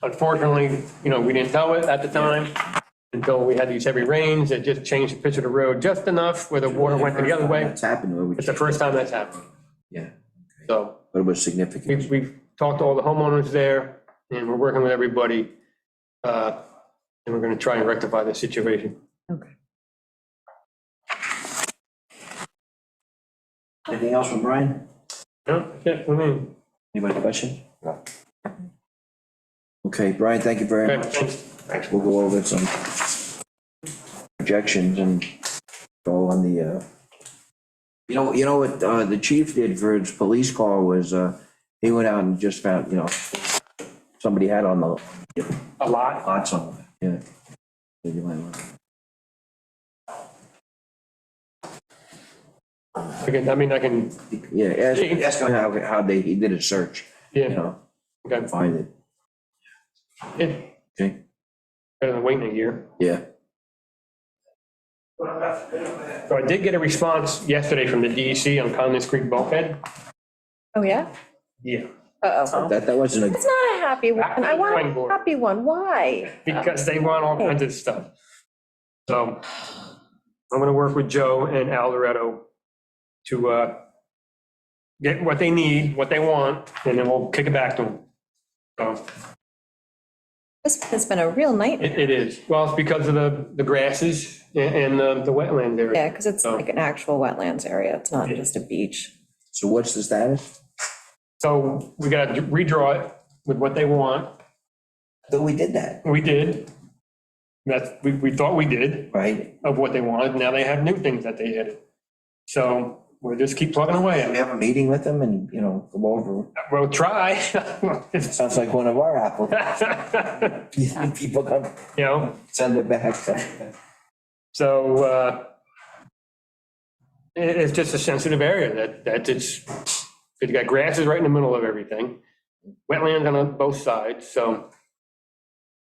unfortunately, we didn't know it at the time until we had these heavy rains that just changed the pitch of the road just enough where the water went the other way. That's happened where we. It's the first time that's happened. Yeah, So but it was significant. we've talked to all the homeowners there, and we're working with everybody. And we're going to try and rectify the situation. Okay. Anything else from Brian? No, yeah, I mean, Anybody question? No. Okay, Brian, thank you very okay, much. thanks. We'll go over some projections and go on the, you know what, the chief did for his police car was, he went out and just found, somebody had on the A lot. lots on it, yeah. So you might want- I can, Yeah, ask him how he did a search, yeah, okay. find it, Yeah, okay? better than waiting a year. Yeah, So I did get a response yesterday from the DEC on Commons Creek bulkhead. Oh, yeah? Yeah. Uh-oh. that wasn't It's not a happy one. I want a happy one. Why? Because they want all kinds of stuff. So I'm gonna work with Joe and Al Loretto to get what they need, what they want, and then we'll kick it back to them. So This has been a real nightmare. it is. Well, it's because of the grasses and the wetland area. Yeah, because it's like an actual wetlands area. It's not just a beach. so what's the status? So we gotta redraw it with what they want. But we did that, We did. We thought we did, right? of what they wanted. Now they have new things that they added. So we'll just keep plugging away We at it. have a meeting with them and, go over, We'll try. sounds like one of our applicants. People come, You know, send it back. so it's just a sensitive area that it's got grasses right in the middle of everything, wetlands on both sides, so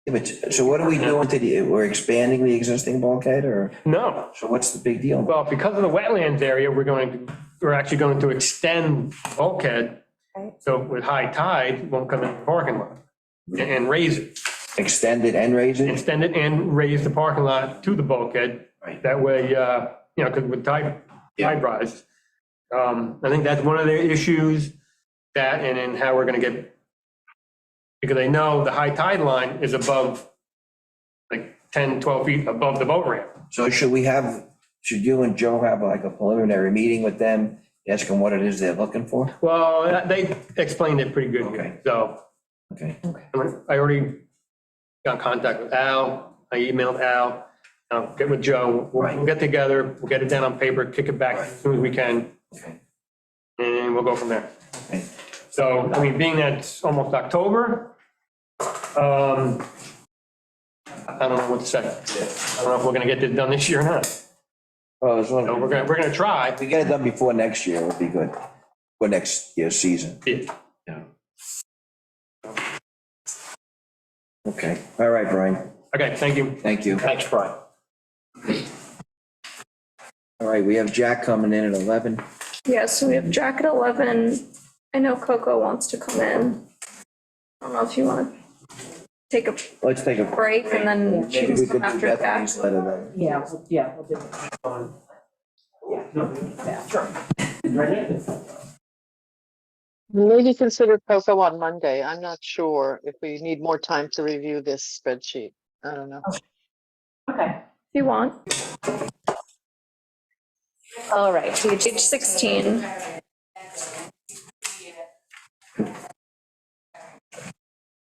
Yeah, but, so what are we doing we're expanding the existing bulkhead or, no. so what's the big deal? Well, because of the wetlands area, we're actually going to extend bulkhead. Right. So with high tide, it won't come in the parking lot and raise it. Extend it and raise it? Extend it and raise the parking lot to the bulkhead. Right. That way, because with tide rise, I think that's one of the issues, that and then how we're gonna get, because they know the high tide line is above, like 10, 12 feet above the boat ramp. So should you and Joe have like a preliminary meeting with them, ask them what it is they're looking for? Well, they explained it pretty good Okay. here, so Okay, I already got in contact with Al, I emailed Al, I'll get with Joe, we'll get together, we'll get it down on paper, kick it back as soon as we can, okay, and we'll go from there. okay. So, being that it's almost October, I don't know what to say. I don't know if we're gonna get this done this year or not. Well, as long So as we're gonna try. if we get it done before next year, it'll be good, for next year's season. Yeah. Yeah. Okay, all right, Brian, Okay, thank you. thank you. Thanks, Brian. All right, we have Jack coming in at 11. Yeah, so we have Jack at 11. I know Coco wants to come in. I don't know if you want to take a Let's take a break and then she maybe can we come could do after Jack. Bethany's letter then. Yeah, we'll do it. Maybe consider Coco on Monday. I'm not sure if we need more time to review this spreadsheet. I don't know. Okay. If you want. All right. Page 16.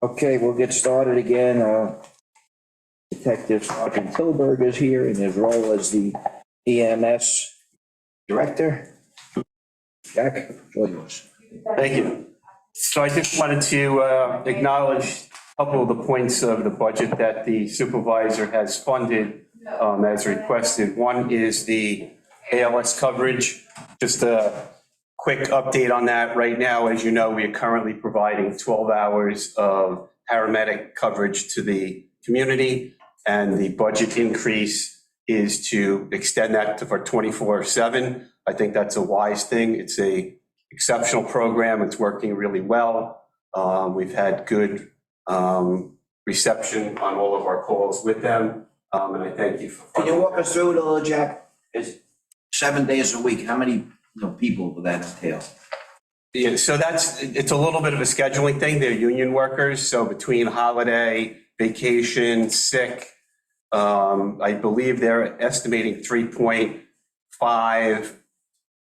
Okay, we'll get started again. Detective Sergeant Tilburg is here in his role as the EMS Director. Jack, it's all yours. Thank you. So I just wanted to acknowledge a couple of the points of the budget that the supervisor has funded as requested. One is the ALS coverage. Just a quick update on that. Right now, as you know, we are currently providing 12 hours of paramedic coverage to the community, and the budget increase is to extend that to for 24/7. I think that's a wise thing. It's a exceptional program. It's working really well. We've had good reception on all of our calls with them, and I thank you for. Can you walk us through it a little, Jack? It's 7 days a week. How many people will that entail? Yeah, so it's a little bit of a scheduling thing. They're union workers, so between holiday, vacation, sick, I believe they're estimating 3.5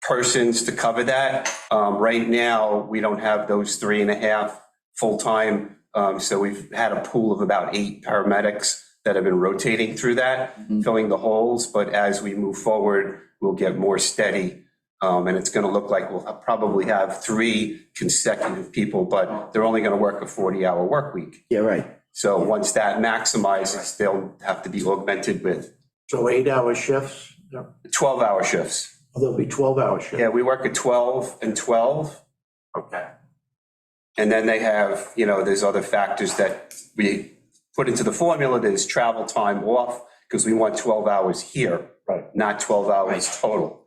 persons to cover that. Right now, we don't have those 3.5 full-time. So we've had a pool of about 8 paramedics that have been rotating through that, filling the holes. But as we move forward, we'll get more steady. And it's going to look like we'll probably have 3 consecutive people, but they're only going to work a 40-hour work week. Yeah, right. So once that maximizes, they'll have to be augmented with So 8-hour shifts? 12-hour shifts. There'll be 12-hour shifts? Yeah, we work at 12 and 12. Okay. And then they have, there's other factors that we put into the formula. There's travel time off because we want 12 hours here, Right. not 12 hours total.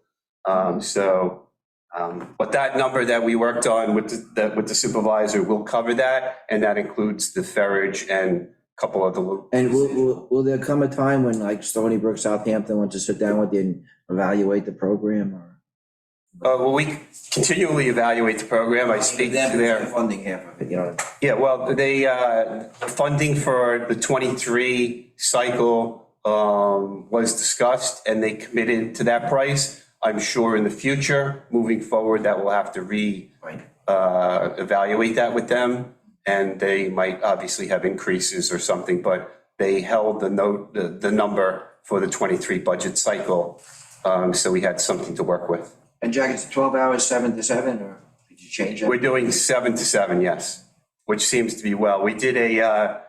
But that number that we worked on with the supervisor will cover that, and that includes the ferrage and a couple of the. And will there come a time when like Stony Brook, Southampton wants to sit down with you and evaluate the program, or? Well, we continually evaluate the program. I speak to their. Funding half of it, Yeah, well, they, funding for the 23 cycle was discussed, and they committed to that price. I'm sure in the future, moving forward, that we'll have to evaluate that with them, and they might obviously have increases or something, but they held the number for the 23 budget cycle, so we had something to work with. And Jack, it's 12 hours, 7 to 7, or did you change that? We're doing 7 to 7, yes, which seems to be well. We did a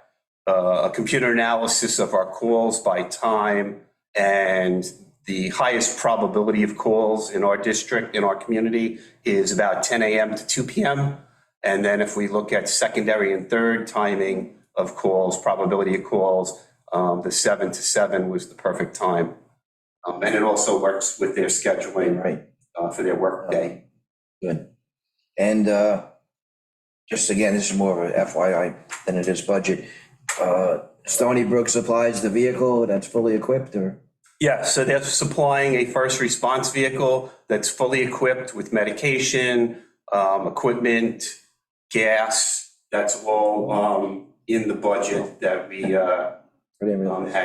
computer analysis of our calls by time, and the highest probability of calls in our district, in our community, is about 10 a.m. to 2 p.m. And then if we look at secondary and third timing of calls, probability of calls, the 7 to 7 was the perfect time. And it also works with their scheduling for their work day. Good. And just again, this is more of a FYI than it is budget. Stony Brook supplies the vehicle that's fully equipped, or? Yeah, so they're supplying a first response vehicle that's fully equipped with medication, equipment, gas. That's all in the budget that we had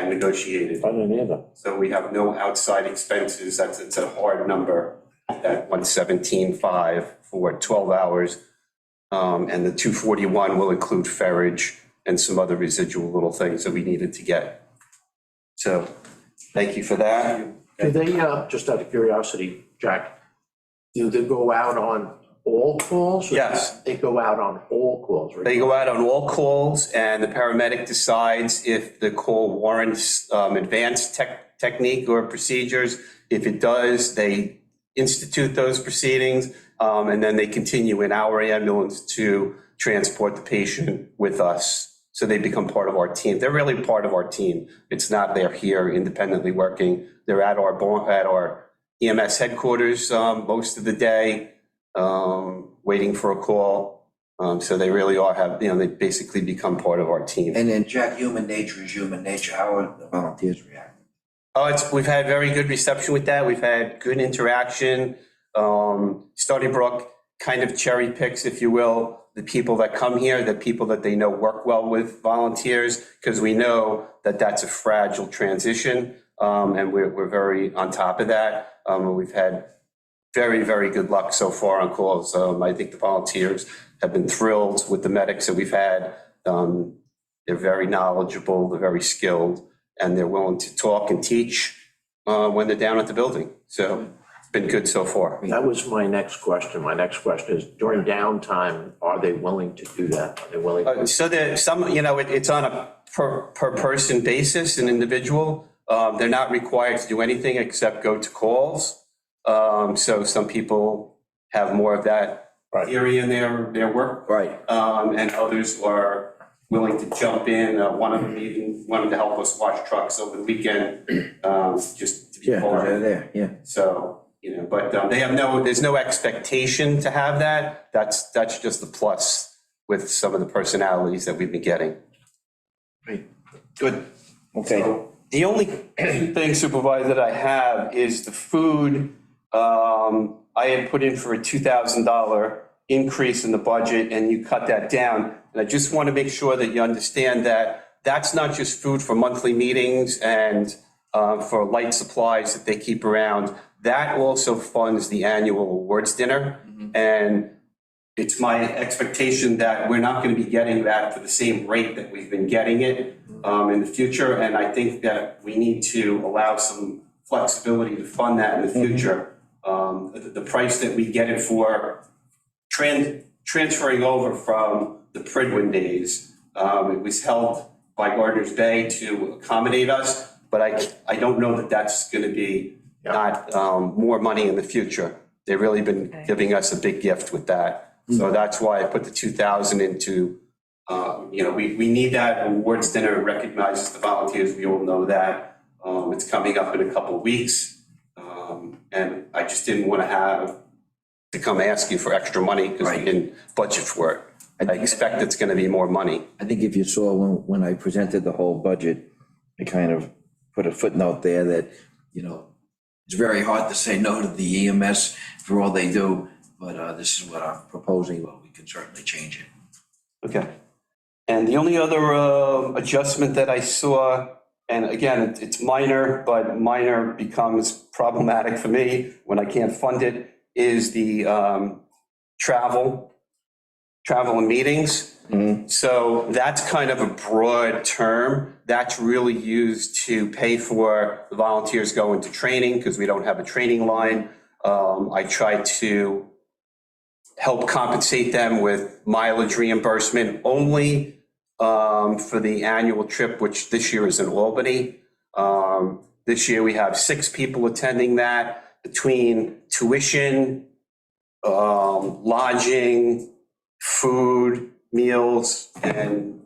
negotiated. I didn't either. So we have no outside expenses. It's a hard number, that 117.5 for 12 hours. And the 241 will include ferrage and some other residual little things that we needed to get. So thank you for that. Do they, just out of curiosity, Jack, do they go out on all calls? Or Yes. They go out on all calls, right? They go out on all calls, and the paramedic decides if the call warrants advanced technique or procedures. If it does, they institute those proceedings, and then they continue in our ambulance to transport the patient with us. So they become part of our team. They're really part of our team. It's not they're here independently working. They're at our EMS headquarters most of the day, waiting for a call. So they really they basically become part of our team. And then Jack, human nature is human nature. How are the volunteers reacting? We've had very good reception with that. We've had good interaction. Stony Brook kind of cherry picks, if you will, the people that come here, the people that they know work well with volunteers, because we know that that's a fragile transition, and we're very on top of that. We've had very, very good luck so far on calls. I think the volunteers have been thrilled with the medics that we've had. They're very knowledgeable, they're very skilled, and they're willing to talk and teach when they're down at the building. So it's been good so far. That was my next question. My next question is, during downtime, are they willing to do that? Are they willing? So there's some, it's on a per person basis, an individual. They're not required to do anything except go to calls. So some people have more of that theory in their work. Right. And others are willing to jump in. One of them even wanted to help us wash trucks over the weekend, just to be Yeah, part they're of it. there, yeah. So, but they have there's no expectation to have that. That's just the plus with some of the personalities that we've been getting. Good. Okay, The only thing, Supervisor, that I have is the food. I had put in for a $2,000 increase in the budget, and you cut that down. And I just want to make sure that you understand that that's not just food for monthly meetings and for light supplies that they keep around. That also funds the annual awards dinner. And it's my expectation that we're not going to be getting that for the same rate that we've been getting it in the future. And I think that we need to allow some flexibility to fund that in the future. The price that we get it for transferring over from the Pridwin days, it was held by Gardner's Bay to accommodate us, but I don't know that that's going to be not more money in the future. They've really been giving us a big gift with that. So that's why I put the 2,000 into, we need that awards dinner. It recognizes the volunteers. We all know that. It's coming up in a couple of weeks. And I just didn't want to come ask you for extra money because we didn't budget for it. I expect it's going to be more money. I think if you saw when I presented the whole budget, I kind of put a footnote there that, it's very hard to say no to the EMS for all they do, but this is what I'm proposing. Well, we can certainly change it. Okay. And the only other adjustment that I saw, and again, it's minor, but minor becomes problematic for me when I can't fund it, is the travel and meetings. So that's kind of a broad term. That's really used to pay for the volunteers going to training because we don't have a training line. I try to help compensate them with mileage reimbursement only for the annual trip, which this year is in Albany. This year we have 6 people attending that between tuition, lodging, food, meals, and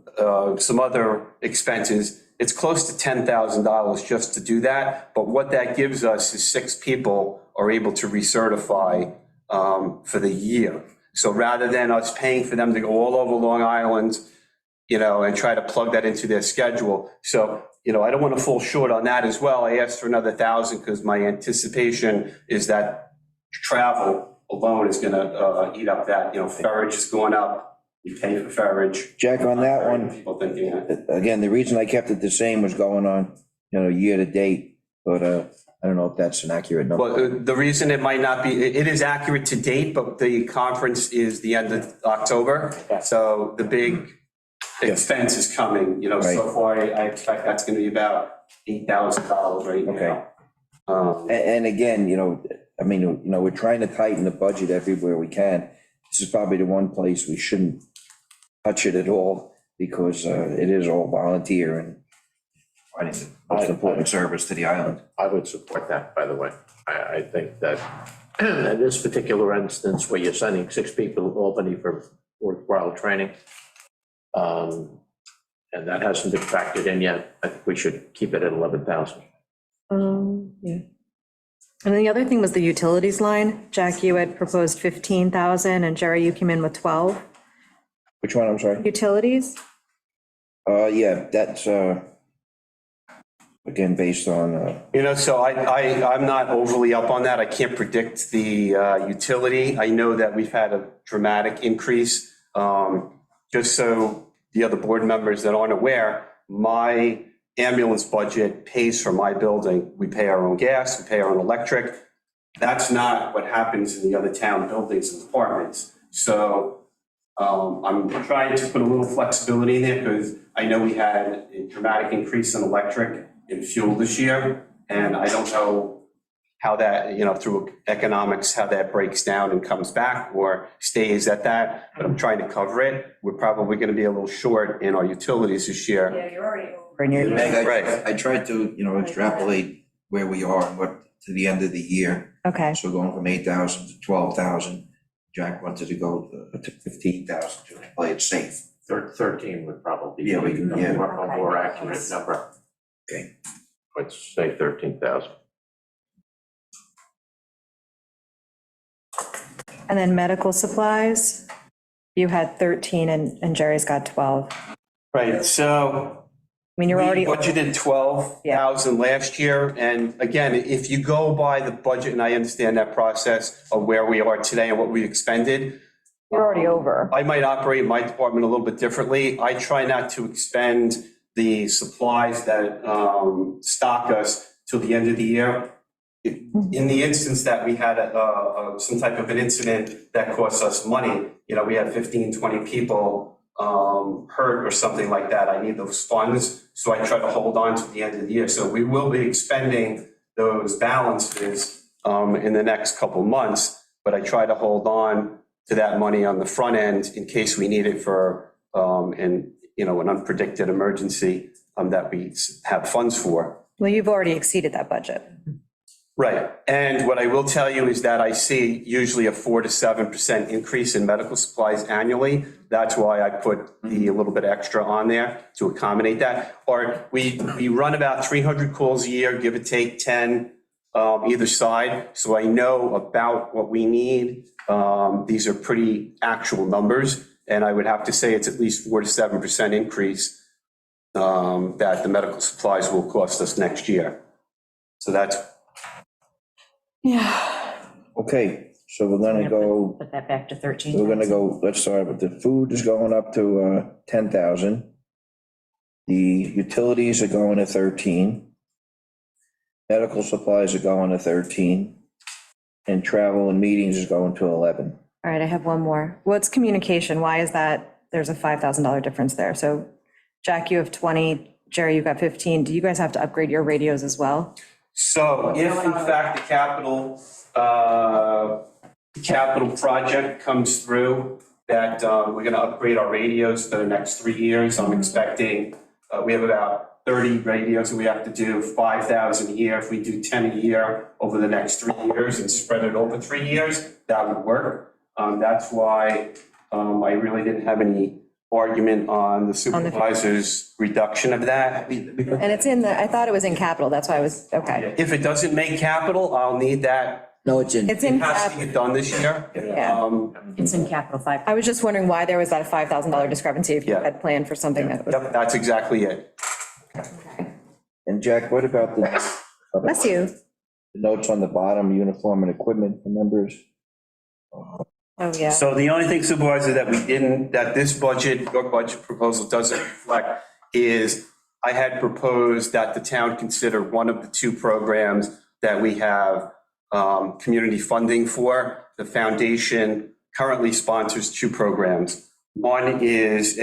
some other expenses. It's close to $10,000 just to do that. But what that gives us is 6 people are able to recertify for the year. So rather than us paying for them to go all over Long Island, and try to plug that into their schedule. So, I don't want to fall short on that as well. I asked for another 1,000 because my anticipation is that travel alone is going to eat up that, ferrage is going up. You pay for ferrage. Jack, on that one, People thinking that. again, the reason I kept it the same was going on, year to date, but I don't know if that's an accurate number. Well, the reason it might not be, it is accurate to date, but the conference is the end of October. So the big expense is coming, so far I expect that's going to be about $8,000 right now. And again, we're trying to tighten the budget everywhere we can. This is probably the one place we shouldn't touch it at all because it is all volunteer and providing the most important service to the island. I would support that, by the way. I think that in this particular instance where you're sending 6 people to Albany for worthwhile training, and that hasn't been factored in yet, I think we should keep it at 11,000. Yeah. And then the other thing was the utilities line. Jack, you had proposed 15,000 and Jerry, you came in with 12. Which one, I'm sorry? Utilities? Yeah, that's, again, based on, So I'm not overly up on that. I can't predict the utility. I know that we've had a dramatic increase. Just so the other board members that aren't aware, my ambulance budget pays for my building. We pay our own gas, we pay our own electric. That's not what happens in the other town buildings and departments. So I'm trying to put a little flexibility in there because I know we had a dramatic increase in electric and fuel this year. And I don't know how that, through economics, how that breaks down and comes back or stays at that, but I'm trying to cover it. We're probably going to be a little short in our utilities this year. Yeah, you're already over in your. Meg, Right. I tried to, extrapolate where we are and what, to the end of the year. Okay, So going from 8,000 to 12,000, Jack wanted to go to 15,000 to play it safe. 13 would probably be Yeah, a we can- yeah. more accurate number. Okay. Let's say 13,000. and then medical supplies, you had 13 and Jerry's got 12. I Right, so mean, you're already. we budgeted 12,000 last year, and again, if you go by the budget, and I understand that process of where we are today and what we expended. You're already over. I might operate my department a little bit differently. I try not to expend the supplies that stock us till the end of the year. In the instance that we had some type of an incident that cost us money, we had 15, 20 people hurt or something like that, I need those funds. So I try to hold on to the end of the year. So we will be expending those balances in the next couple months, but I try to hold on to that money on the front end in case we need it for an unpredicted emergency that we have funds for. Well, you've already exceeded that budget. Right. And what I will tell you is that I see usually a 4 to 7% increase in medical supplies annually. That's why I put a little bit extra on there to accommodate that. Or we run about 300 calls a year, give or take 10 either side. So I know about what we need. These are pretty actual numbers. And I would have to say it's at least 4 to 7% increase that the medical supplies will cost us next year. So that's. Yeah. Okay, so we're gonna go, Put that back to 13. we're gonna go, let's start with the food is going up to 10,000. The utilities are going to 13. Medical supplies are going to 13. And travel and meetings is going to 11. All right, I have one more. What's communication? Why is that? There's a $5,000 difference there. So Jack, you have 20, Jerry, you've got 15. Do you guys have to upgrade your radios as well? So if in fact the capital project comes through, that we're going to upgrade our radios for the next 3 years, I'm expecting, we have about 30 radios that we have to do, 5,000 a year. If we do 10 a year over the next 3 years and spread it over 3 years, that would work. That's why I really didn't have any argument on the supervisor's reduction of that. And it's in I thought it was in capital. That's why I was, okay. If it doesn't make capital, I'll need that. No, it's in. It's in, It has to get done this year. yeah. It's in capital 5. I was just wondering why there was that $5,000 discrepancy if you Yeah. had planned for something that was. Yep, that's exactly it. And Jack, what about Bless you. the notes on the bottom, uniform and equipment for members? Oh, yeah. So the only thing, Supervisor, that this budget, your budget proposal doesn't reflect is I had proposed that the town consider one of the two programs that we have community funding for. The foundation currently sponsors two programs. One is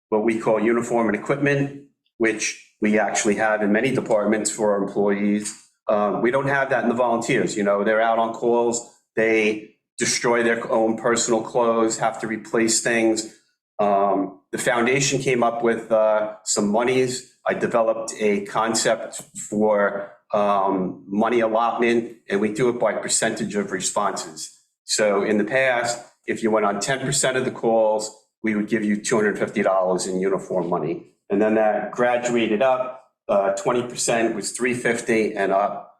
what we call uniform and equipment, which we actually have in many departments for our employees. We don't have that in the volunteers. They're out on calls. They destroy their own personal clothes, have to replace things. The foundation came up with some monies. I developed a concept for money allotment, and we do it by percentage of responses. So in the past, if you went on 10% of the calls, we would give you $250 in uniform money. And then that graduated up, 20% was $350 and up.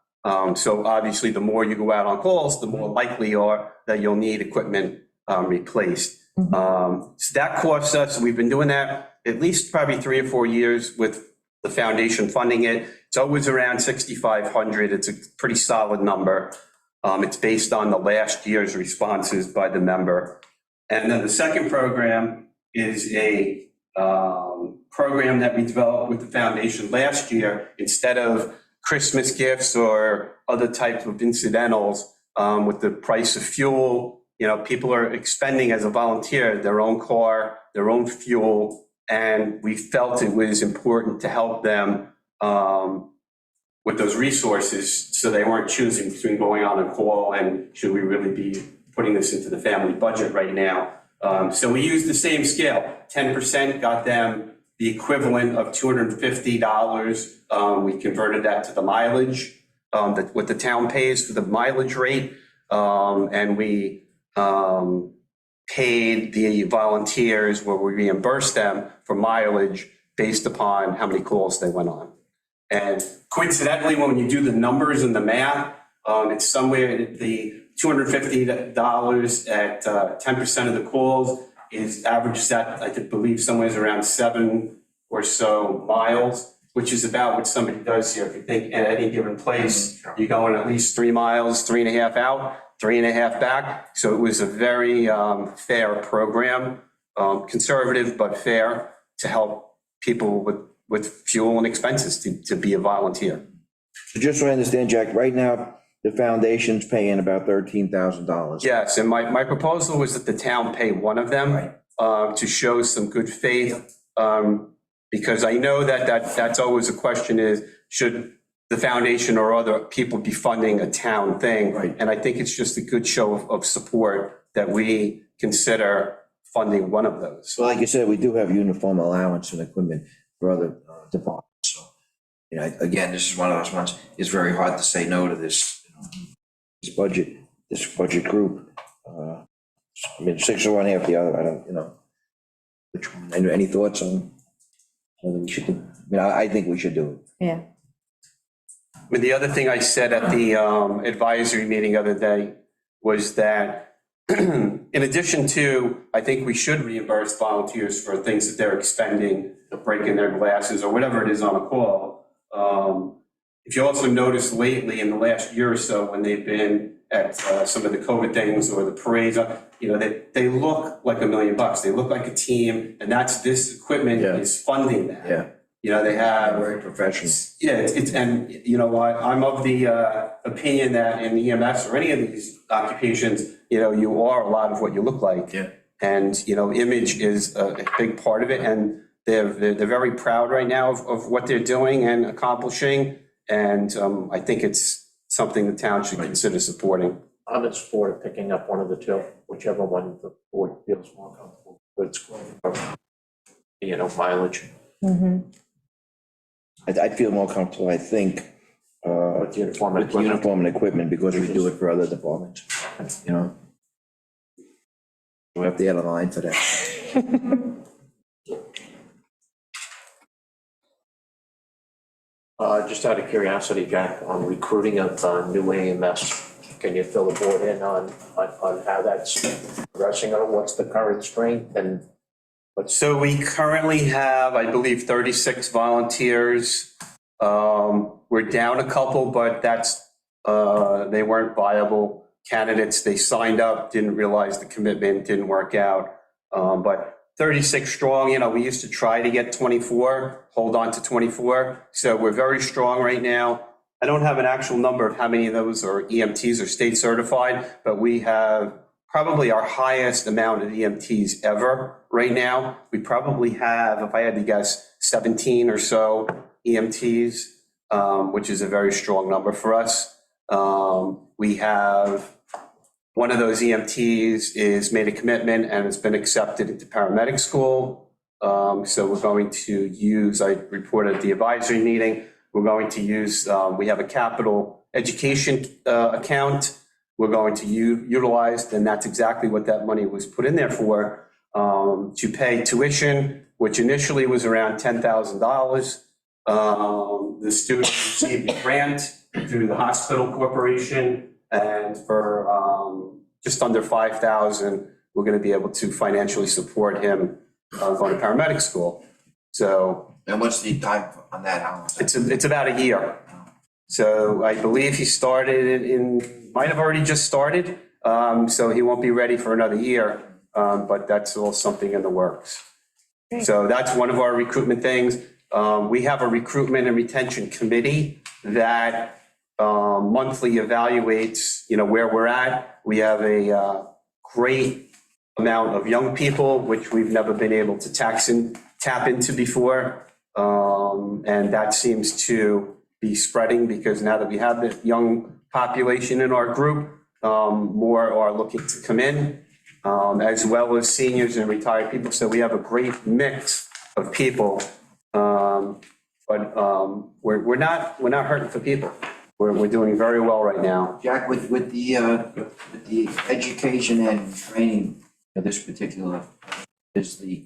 So obviously, the more you go out on calls, the more likely you are that you'll need equipment replaced. So that costs us, we've been doing that at least probably 3 or 4 years with the foundation funding it. It's always around $6,500. It's a pretty solid number. It's based on the last year's responses by the member. And then the second program is a program that we developed with the foundation last year. Instead of Christmas gifts or other types of incidentals, with the price of fuel people are expending as a volunteer their own car, their own fuel, and we felt it was important to help them with those resources so they weren't choosing between going on a call and should we really be putting this into the family budget right now. So we used the same scale. 10% got them the equivalent of $250. We converted that to the mileage, what the town pays for the mileage rate. And we paid the volunteers where we reimbursed them for mileage based upon how many calls they went on. And coincidentally, when you do the numbers and the math, it's somewhere the $250 at 10% of the calls averages that, I believe, somewhere around 7 or so miles, which is about what somebody does here. If you think at any given place, you're going at least 3 miles, 3.5 out, 3.5 back. So it was a very fair program, conservative but fair, to help people with fuel and expenses to be a volunteer. So just so I understand, Jack, right now, the foundation's paying about $13,000. Yes, and my proposal was that the town pay one of them to show some good faith, because I know that's always a question is, should the foundation or other people be funding a town thing? Right. And I think it's just a good show of support that we consider funding one of those. So like you said, we do have uniform allowance and equipment for other departments. So, again, this is one of those ones, it's very hard to say no to this budget group. I mean, 6 or 1 half the other, I don't, which one, any thoughts on whether we should do? I mean, I think we should do it. Yeah. I mean, the other thing I said at the advisory meeting the other day was that in addition to, I think we should reimburse volunteers for things that they're expending, breaking their glasses or whatever it is on a call. If you also notice lately in the last year or so, when they've been at some of the COVID things or the parades, they look like $1 million. They look like a team, and this equipment is funding that. Yeah. They have Very professional. Yeah, and I'm of the opinion that in EMS or any of these occupations, you are a lot of what you look like. Yeah. And image is a big part of it, and they're very proud right now of what they're doing and accomplishing. And I think it's something the town should consider supporting. I'm in support of picking up one of the two, whichever one the board feels more comfortable with scoring, mileage. Mm-hmm. I'd feel more comfortable, I think, With uniform and with uniform and equipment, because we do it for other departments, We have to add a line for that. Just out of curiosity, Jack, on recruiting of new AMS, can you fill the board in on how that's progressing, or what's the current strength and So we currently have, I believe, 36 volunteers. We're down a couple, but they weren't viable candidates. They signed up, didn't realize the commitment, didn't work out. But 36 strong, we used to try to get 24, hold on to 24. So we're very strong right now. I don't have an actual number of how many of those are EMTs or state certified, but we have probably our highest amount of EMTs ever right now. We probably have, if I had to guess, 17 or so EMTs, which is a very strong number for us. We have one of those EMTs is made a commitment and has been accepted into paramedic school. So we're going to use, I reported at the advisory meeting, we're going to use, we have a capital education account we're going to utilize, and that's exactly what that money was put in there for, to pay tuition, which initially was around $10,000. The student received a grant through the hospital corporation, and for just under $5,000, we're going to be able to financially support him going to paramedic school. So. And what's the time on that? How long is that? It's about a year. So I believe he might have already just started. So he won't be ready for another year, but that's all something in the works. So that's one of our recruitment things. We have a recruitment and retention committee that monthly evaluates, where we're at. We have a great amount of young people, which we've never been able to tap into before. And that seems to be spreading because now that we have the young population in our group, more are looking to come in, as well as seniors and retired people. So we have a great mix of people. But we're not hurting for people. We're doing very well right now. Jack, with the education and training of this particular, is the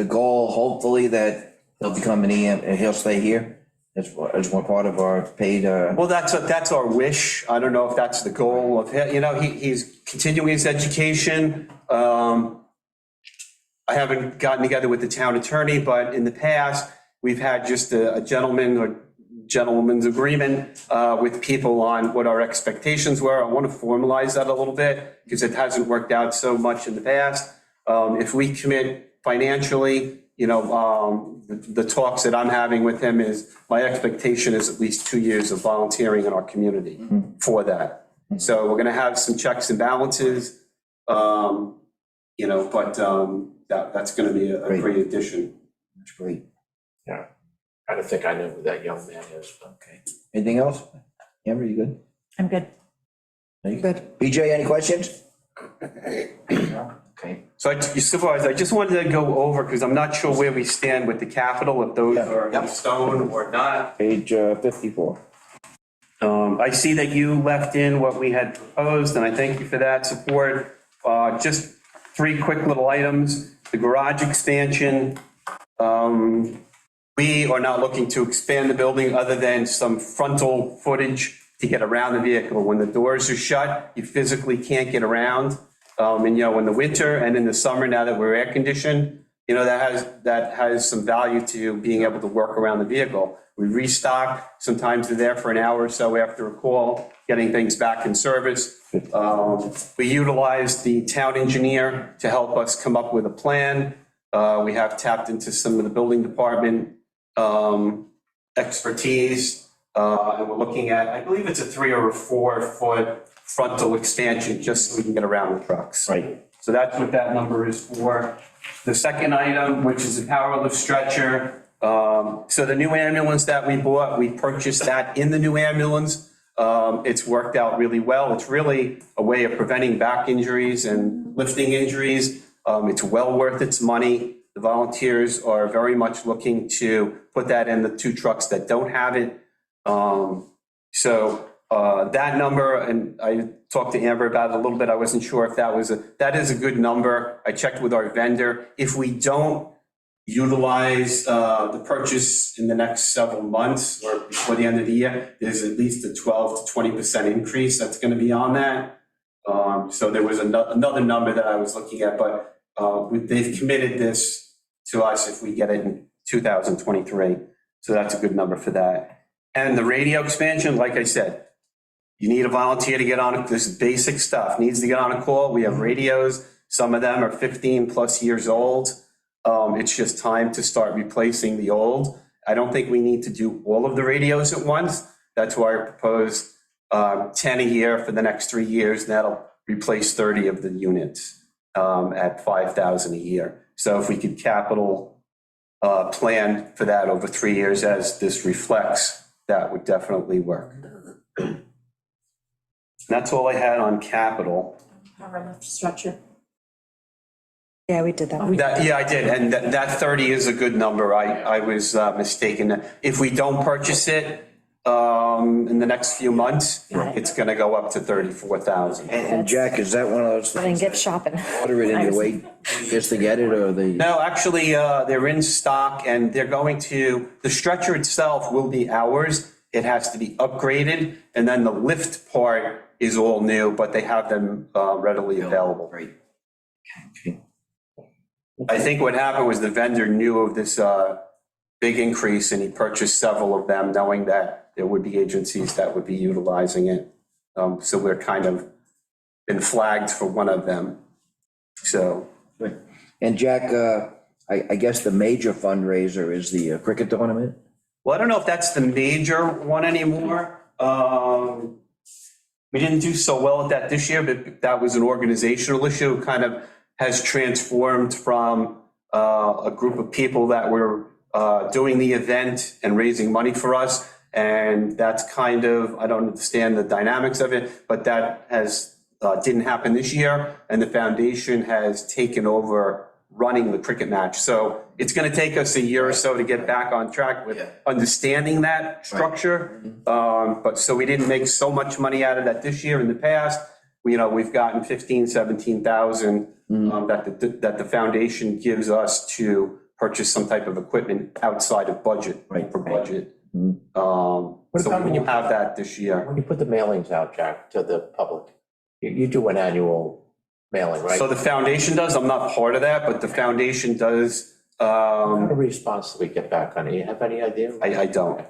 goal hopefully that he'll become an EM, he'll stay here as one part of our paid, Well, that's our wish. I don't know if that's the goal of him. He's continuing his education. I haven't gotten together with the town attorney, but in the past, we've had just a gentleman's agreement with people on what our expectations were. I want to formalize that a little bit because it hasn't worked out so much in the past. If we commit financially, the talks that I'm having with him is my expectation is at least 2 years of volunteering in our community for that. So we're going to have some checks and balances, but that's going to be a great addition. that's great. I don't think I know who that young man is. Okay. Anything else? Amber, you good? I'm good. Good. BJ, any questions? Okay. So you Supervisor, I just wanted to go over, because I'm not sure where we stand with the capital, if those are in stone or not. Page 54. I see that you left in what we had proposed, and I thank you for that support. Just 3 quick little items. The garage expansion. We are not looking to expand the building other than some frontal footage to get around the vehicle. When the doors are shut, you physically can't get around. And in the winter and in the summer, now that we're air conditioned, that has some value to being able to work around the vehicle. We restock. Sometimes they're there for an hour or so after a call, getting things back in service. We utilize the town engineer to help us come up with a plan. We have tapped into some of the building department expertise, and we're looking at, I believe it's a 3 or 4 foot frontal expansion just so we can get around the trucks. Right. So that's what that number is for. The second item, which is a power lift stretcher. So the new ambulance that we bought, we purchased that in the new ambulance. It's worked out really well. It's really a way of preventing back injuries and lifting injuries. It's well worth its money. The volunteers are very much looking to put that in the 2 trucks that don't have it. That number, and I talked to Amber about it a little bit. I wasn't sure if that is a good number. I checked with our vendor. If we don't utilize the purchase in the next several months or before the end of the year, there's at least a 12 to 20% increase that's going to be on that. So there was another number that I was looking at, but they've committed this to us if we get it in 2023. So that's a good number for that. And the radio expansion, like I said, you need a volunteer to get on it. This is basic stuff. Needs to get on a call. We have radios. Some of them are 15 plus years old. It's just time to start replacing the old. I don't think we need to do all of the radios at once. That's why I proposed 10 a year for the next 3 years. And that'll replace 30 of the units at $5,000 a year. So if we could capital plan for that over 3 years as this reflects, that would definitely work. That's all I had on capital. Power lift stretcher. Yeah, we did that. Yeah, I did. And that 30 is a good number. I was mistaken. If we don't purchase it in the next few months, it's going to go up to 34,000. And Jack, is that one of those I didn't things? get shopping. Order it and you wait just to get it, or the? No, actually, they're in stock and they're going to, the stretcher itself will be ours. It has to be upgraded. And then the lift part is all new, but they have them readily available. Great. Okay. I think what happened was the vendor knew of this big increase and he purchased several of them knowing that there would be agencies that would be utilizing it. So we're kind of been flagged for one of them. So. Good. And Jack, I guess the major fundraiser is the cricket tournament? Well, I don't know if that's the major one anymore. We didn't do so well at that this year, but that was an organizational issue, kind of has transformed from a group of people that were doing the event and raising money for us. And that's kind of, I don't understand the dynamics of it, but that has, didn't happen this year. And the foundation has taken over running the cricket match. So it's going to take us a year or so to get back on track with understanding that structure. But so we didn't make so much money out of that this year. In the past, we've gotten 15, 17,000 that the foundation gives us to purchase some type of equipment outside of budget, for budget. So we will have that this year. When you put the mailings out, Jack, to the public, you do an annual mailing, right? So the foundation does, I'm not part of that, but the foundation does. What kind of response do we get back on it? You have any idea? I don't.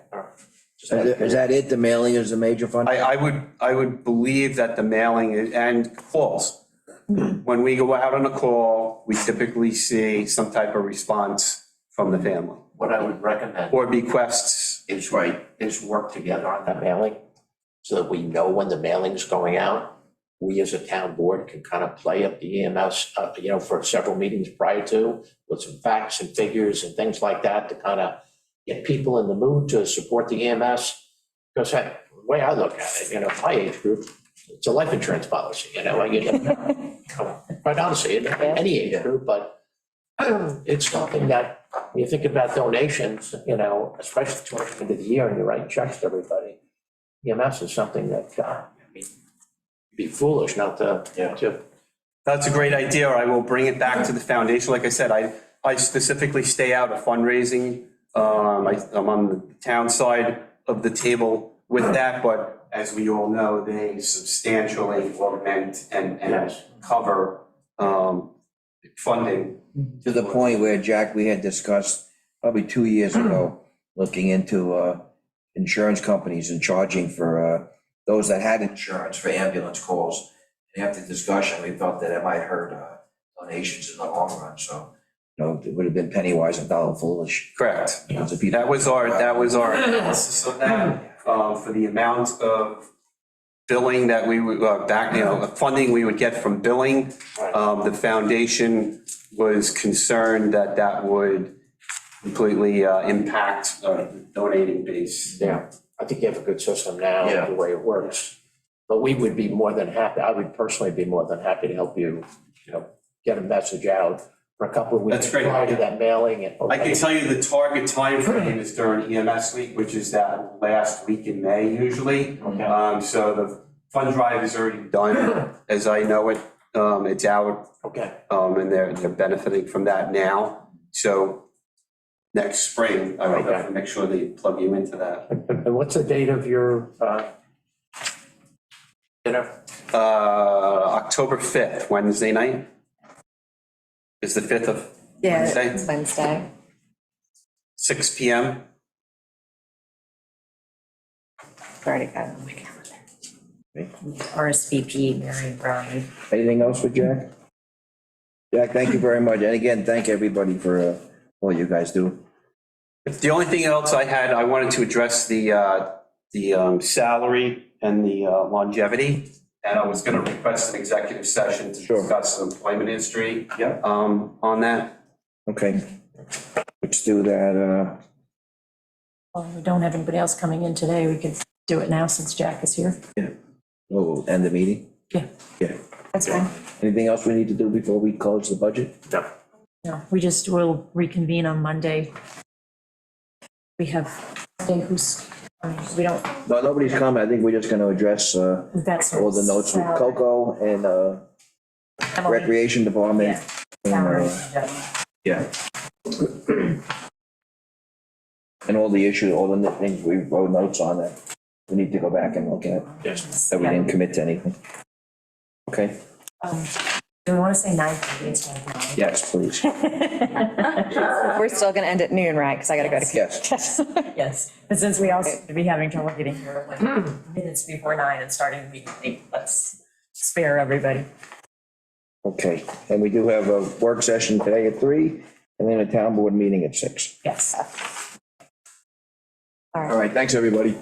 Is that it? The mailing is the major fund? I would believe that the mailing and calls. When we go out on a call, we typically see some type of response from the family. What I would recommend Or bequests. is work together on that mailing so that we know when the mailing is going out. We as a town board can kind of play up the EMS, for several meetings prior to, with some facts and figures and things like that to kind of get people in the mood to support the EMS. Because hey, the way I look at it, my age group, it's a life insurance policy, quite honestly, in any age group, but it's something that when you think about donations, especially towards the end of the year and you write checks to everybody, EMS is something that, be foolish not to. That's a great idea. I will bring it back to the foundation. Like I said, I specifically stay out of fundraising. I'm on the town side of the table with that, but as we all know, they substantially augment and cover funding. To the point where, Jack, we had discussed probably 2 years ago, looking into insurance companies and charging for those that had insurance for ambulance calls. And after discussion, we felt that it might hurt donations in the long run. So, it would have been penny wise and dollar foolish. Correct. Because of people- That was our analysis of that, for the amount of billing that we would, funding we would get from billing. The foundation was concerned that would completely impact the donating base. Yeah, I think you have a good system now, the way it works. But we would be more than happy, I would personally be more than happy to help you, get a message out for a couple of weeks. That's great. Prior to that mailing. I can tell you the target time frame is during EMS week, which is that last week in May usually. So the fund drive is already done, as I know it. It's out. Okay. And they're benefiting from that now. So next spring, I will definitely make sure they plug you into that. And what's the date of your dinner? October 5th, Wednesday night. Is the 5th of Wednesday? It's Wednesday. 6 p.m. Already got it on my calendar. RSVP, Mary Brown. Anything else with Jack? Jack, thank you very much. And again, thank everybody for all you guys do. The only thing else I wanted to address the salary and the longevity. And I was going to request an executive session to discuss some employment history on that. Okay, let's do that. Well, we don't have anybody else coming in today. We could do it now since Jack is here. We'll end the meeting. Yeah. Yeah. That's fine. Anything else we need to do before we close the budget? No. No, we just will reconvene on Monday. We have, we don't, No, nobody's coming. I think we're just gonna address we've got some. all the notes with Coco and Emily. Recreation Department. Yeah. And all the issues, all the things we wrote notes on that we need to go back and look at, Yes. that we didn't commit to anything. Okay, Do we want to say 9:30 instead of 9? yes, please. We're still going to end at noon, right? Because I got to go to. Yes. Yes, and since we also seem to be having trouble getting here like minutes before 9 and starting the meeting late, let's spare everybody. Okay, and we do have a work session today at 3, and then a town board meeting at 6. Yes. All right, thanks, everybody.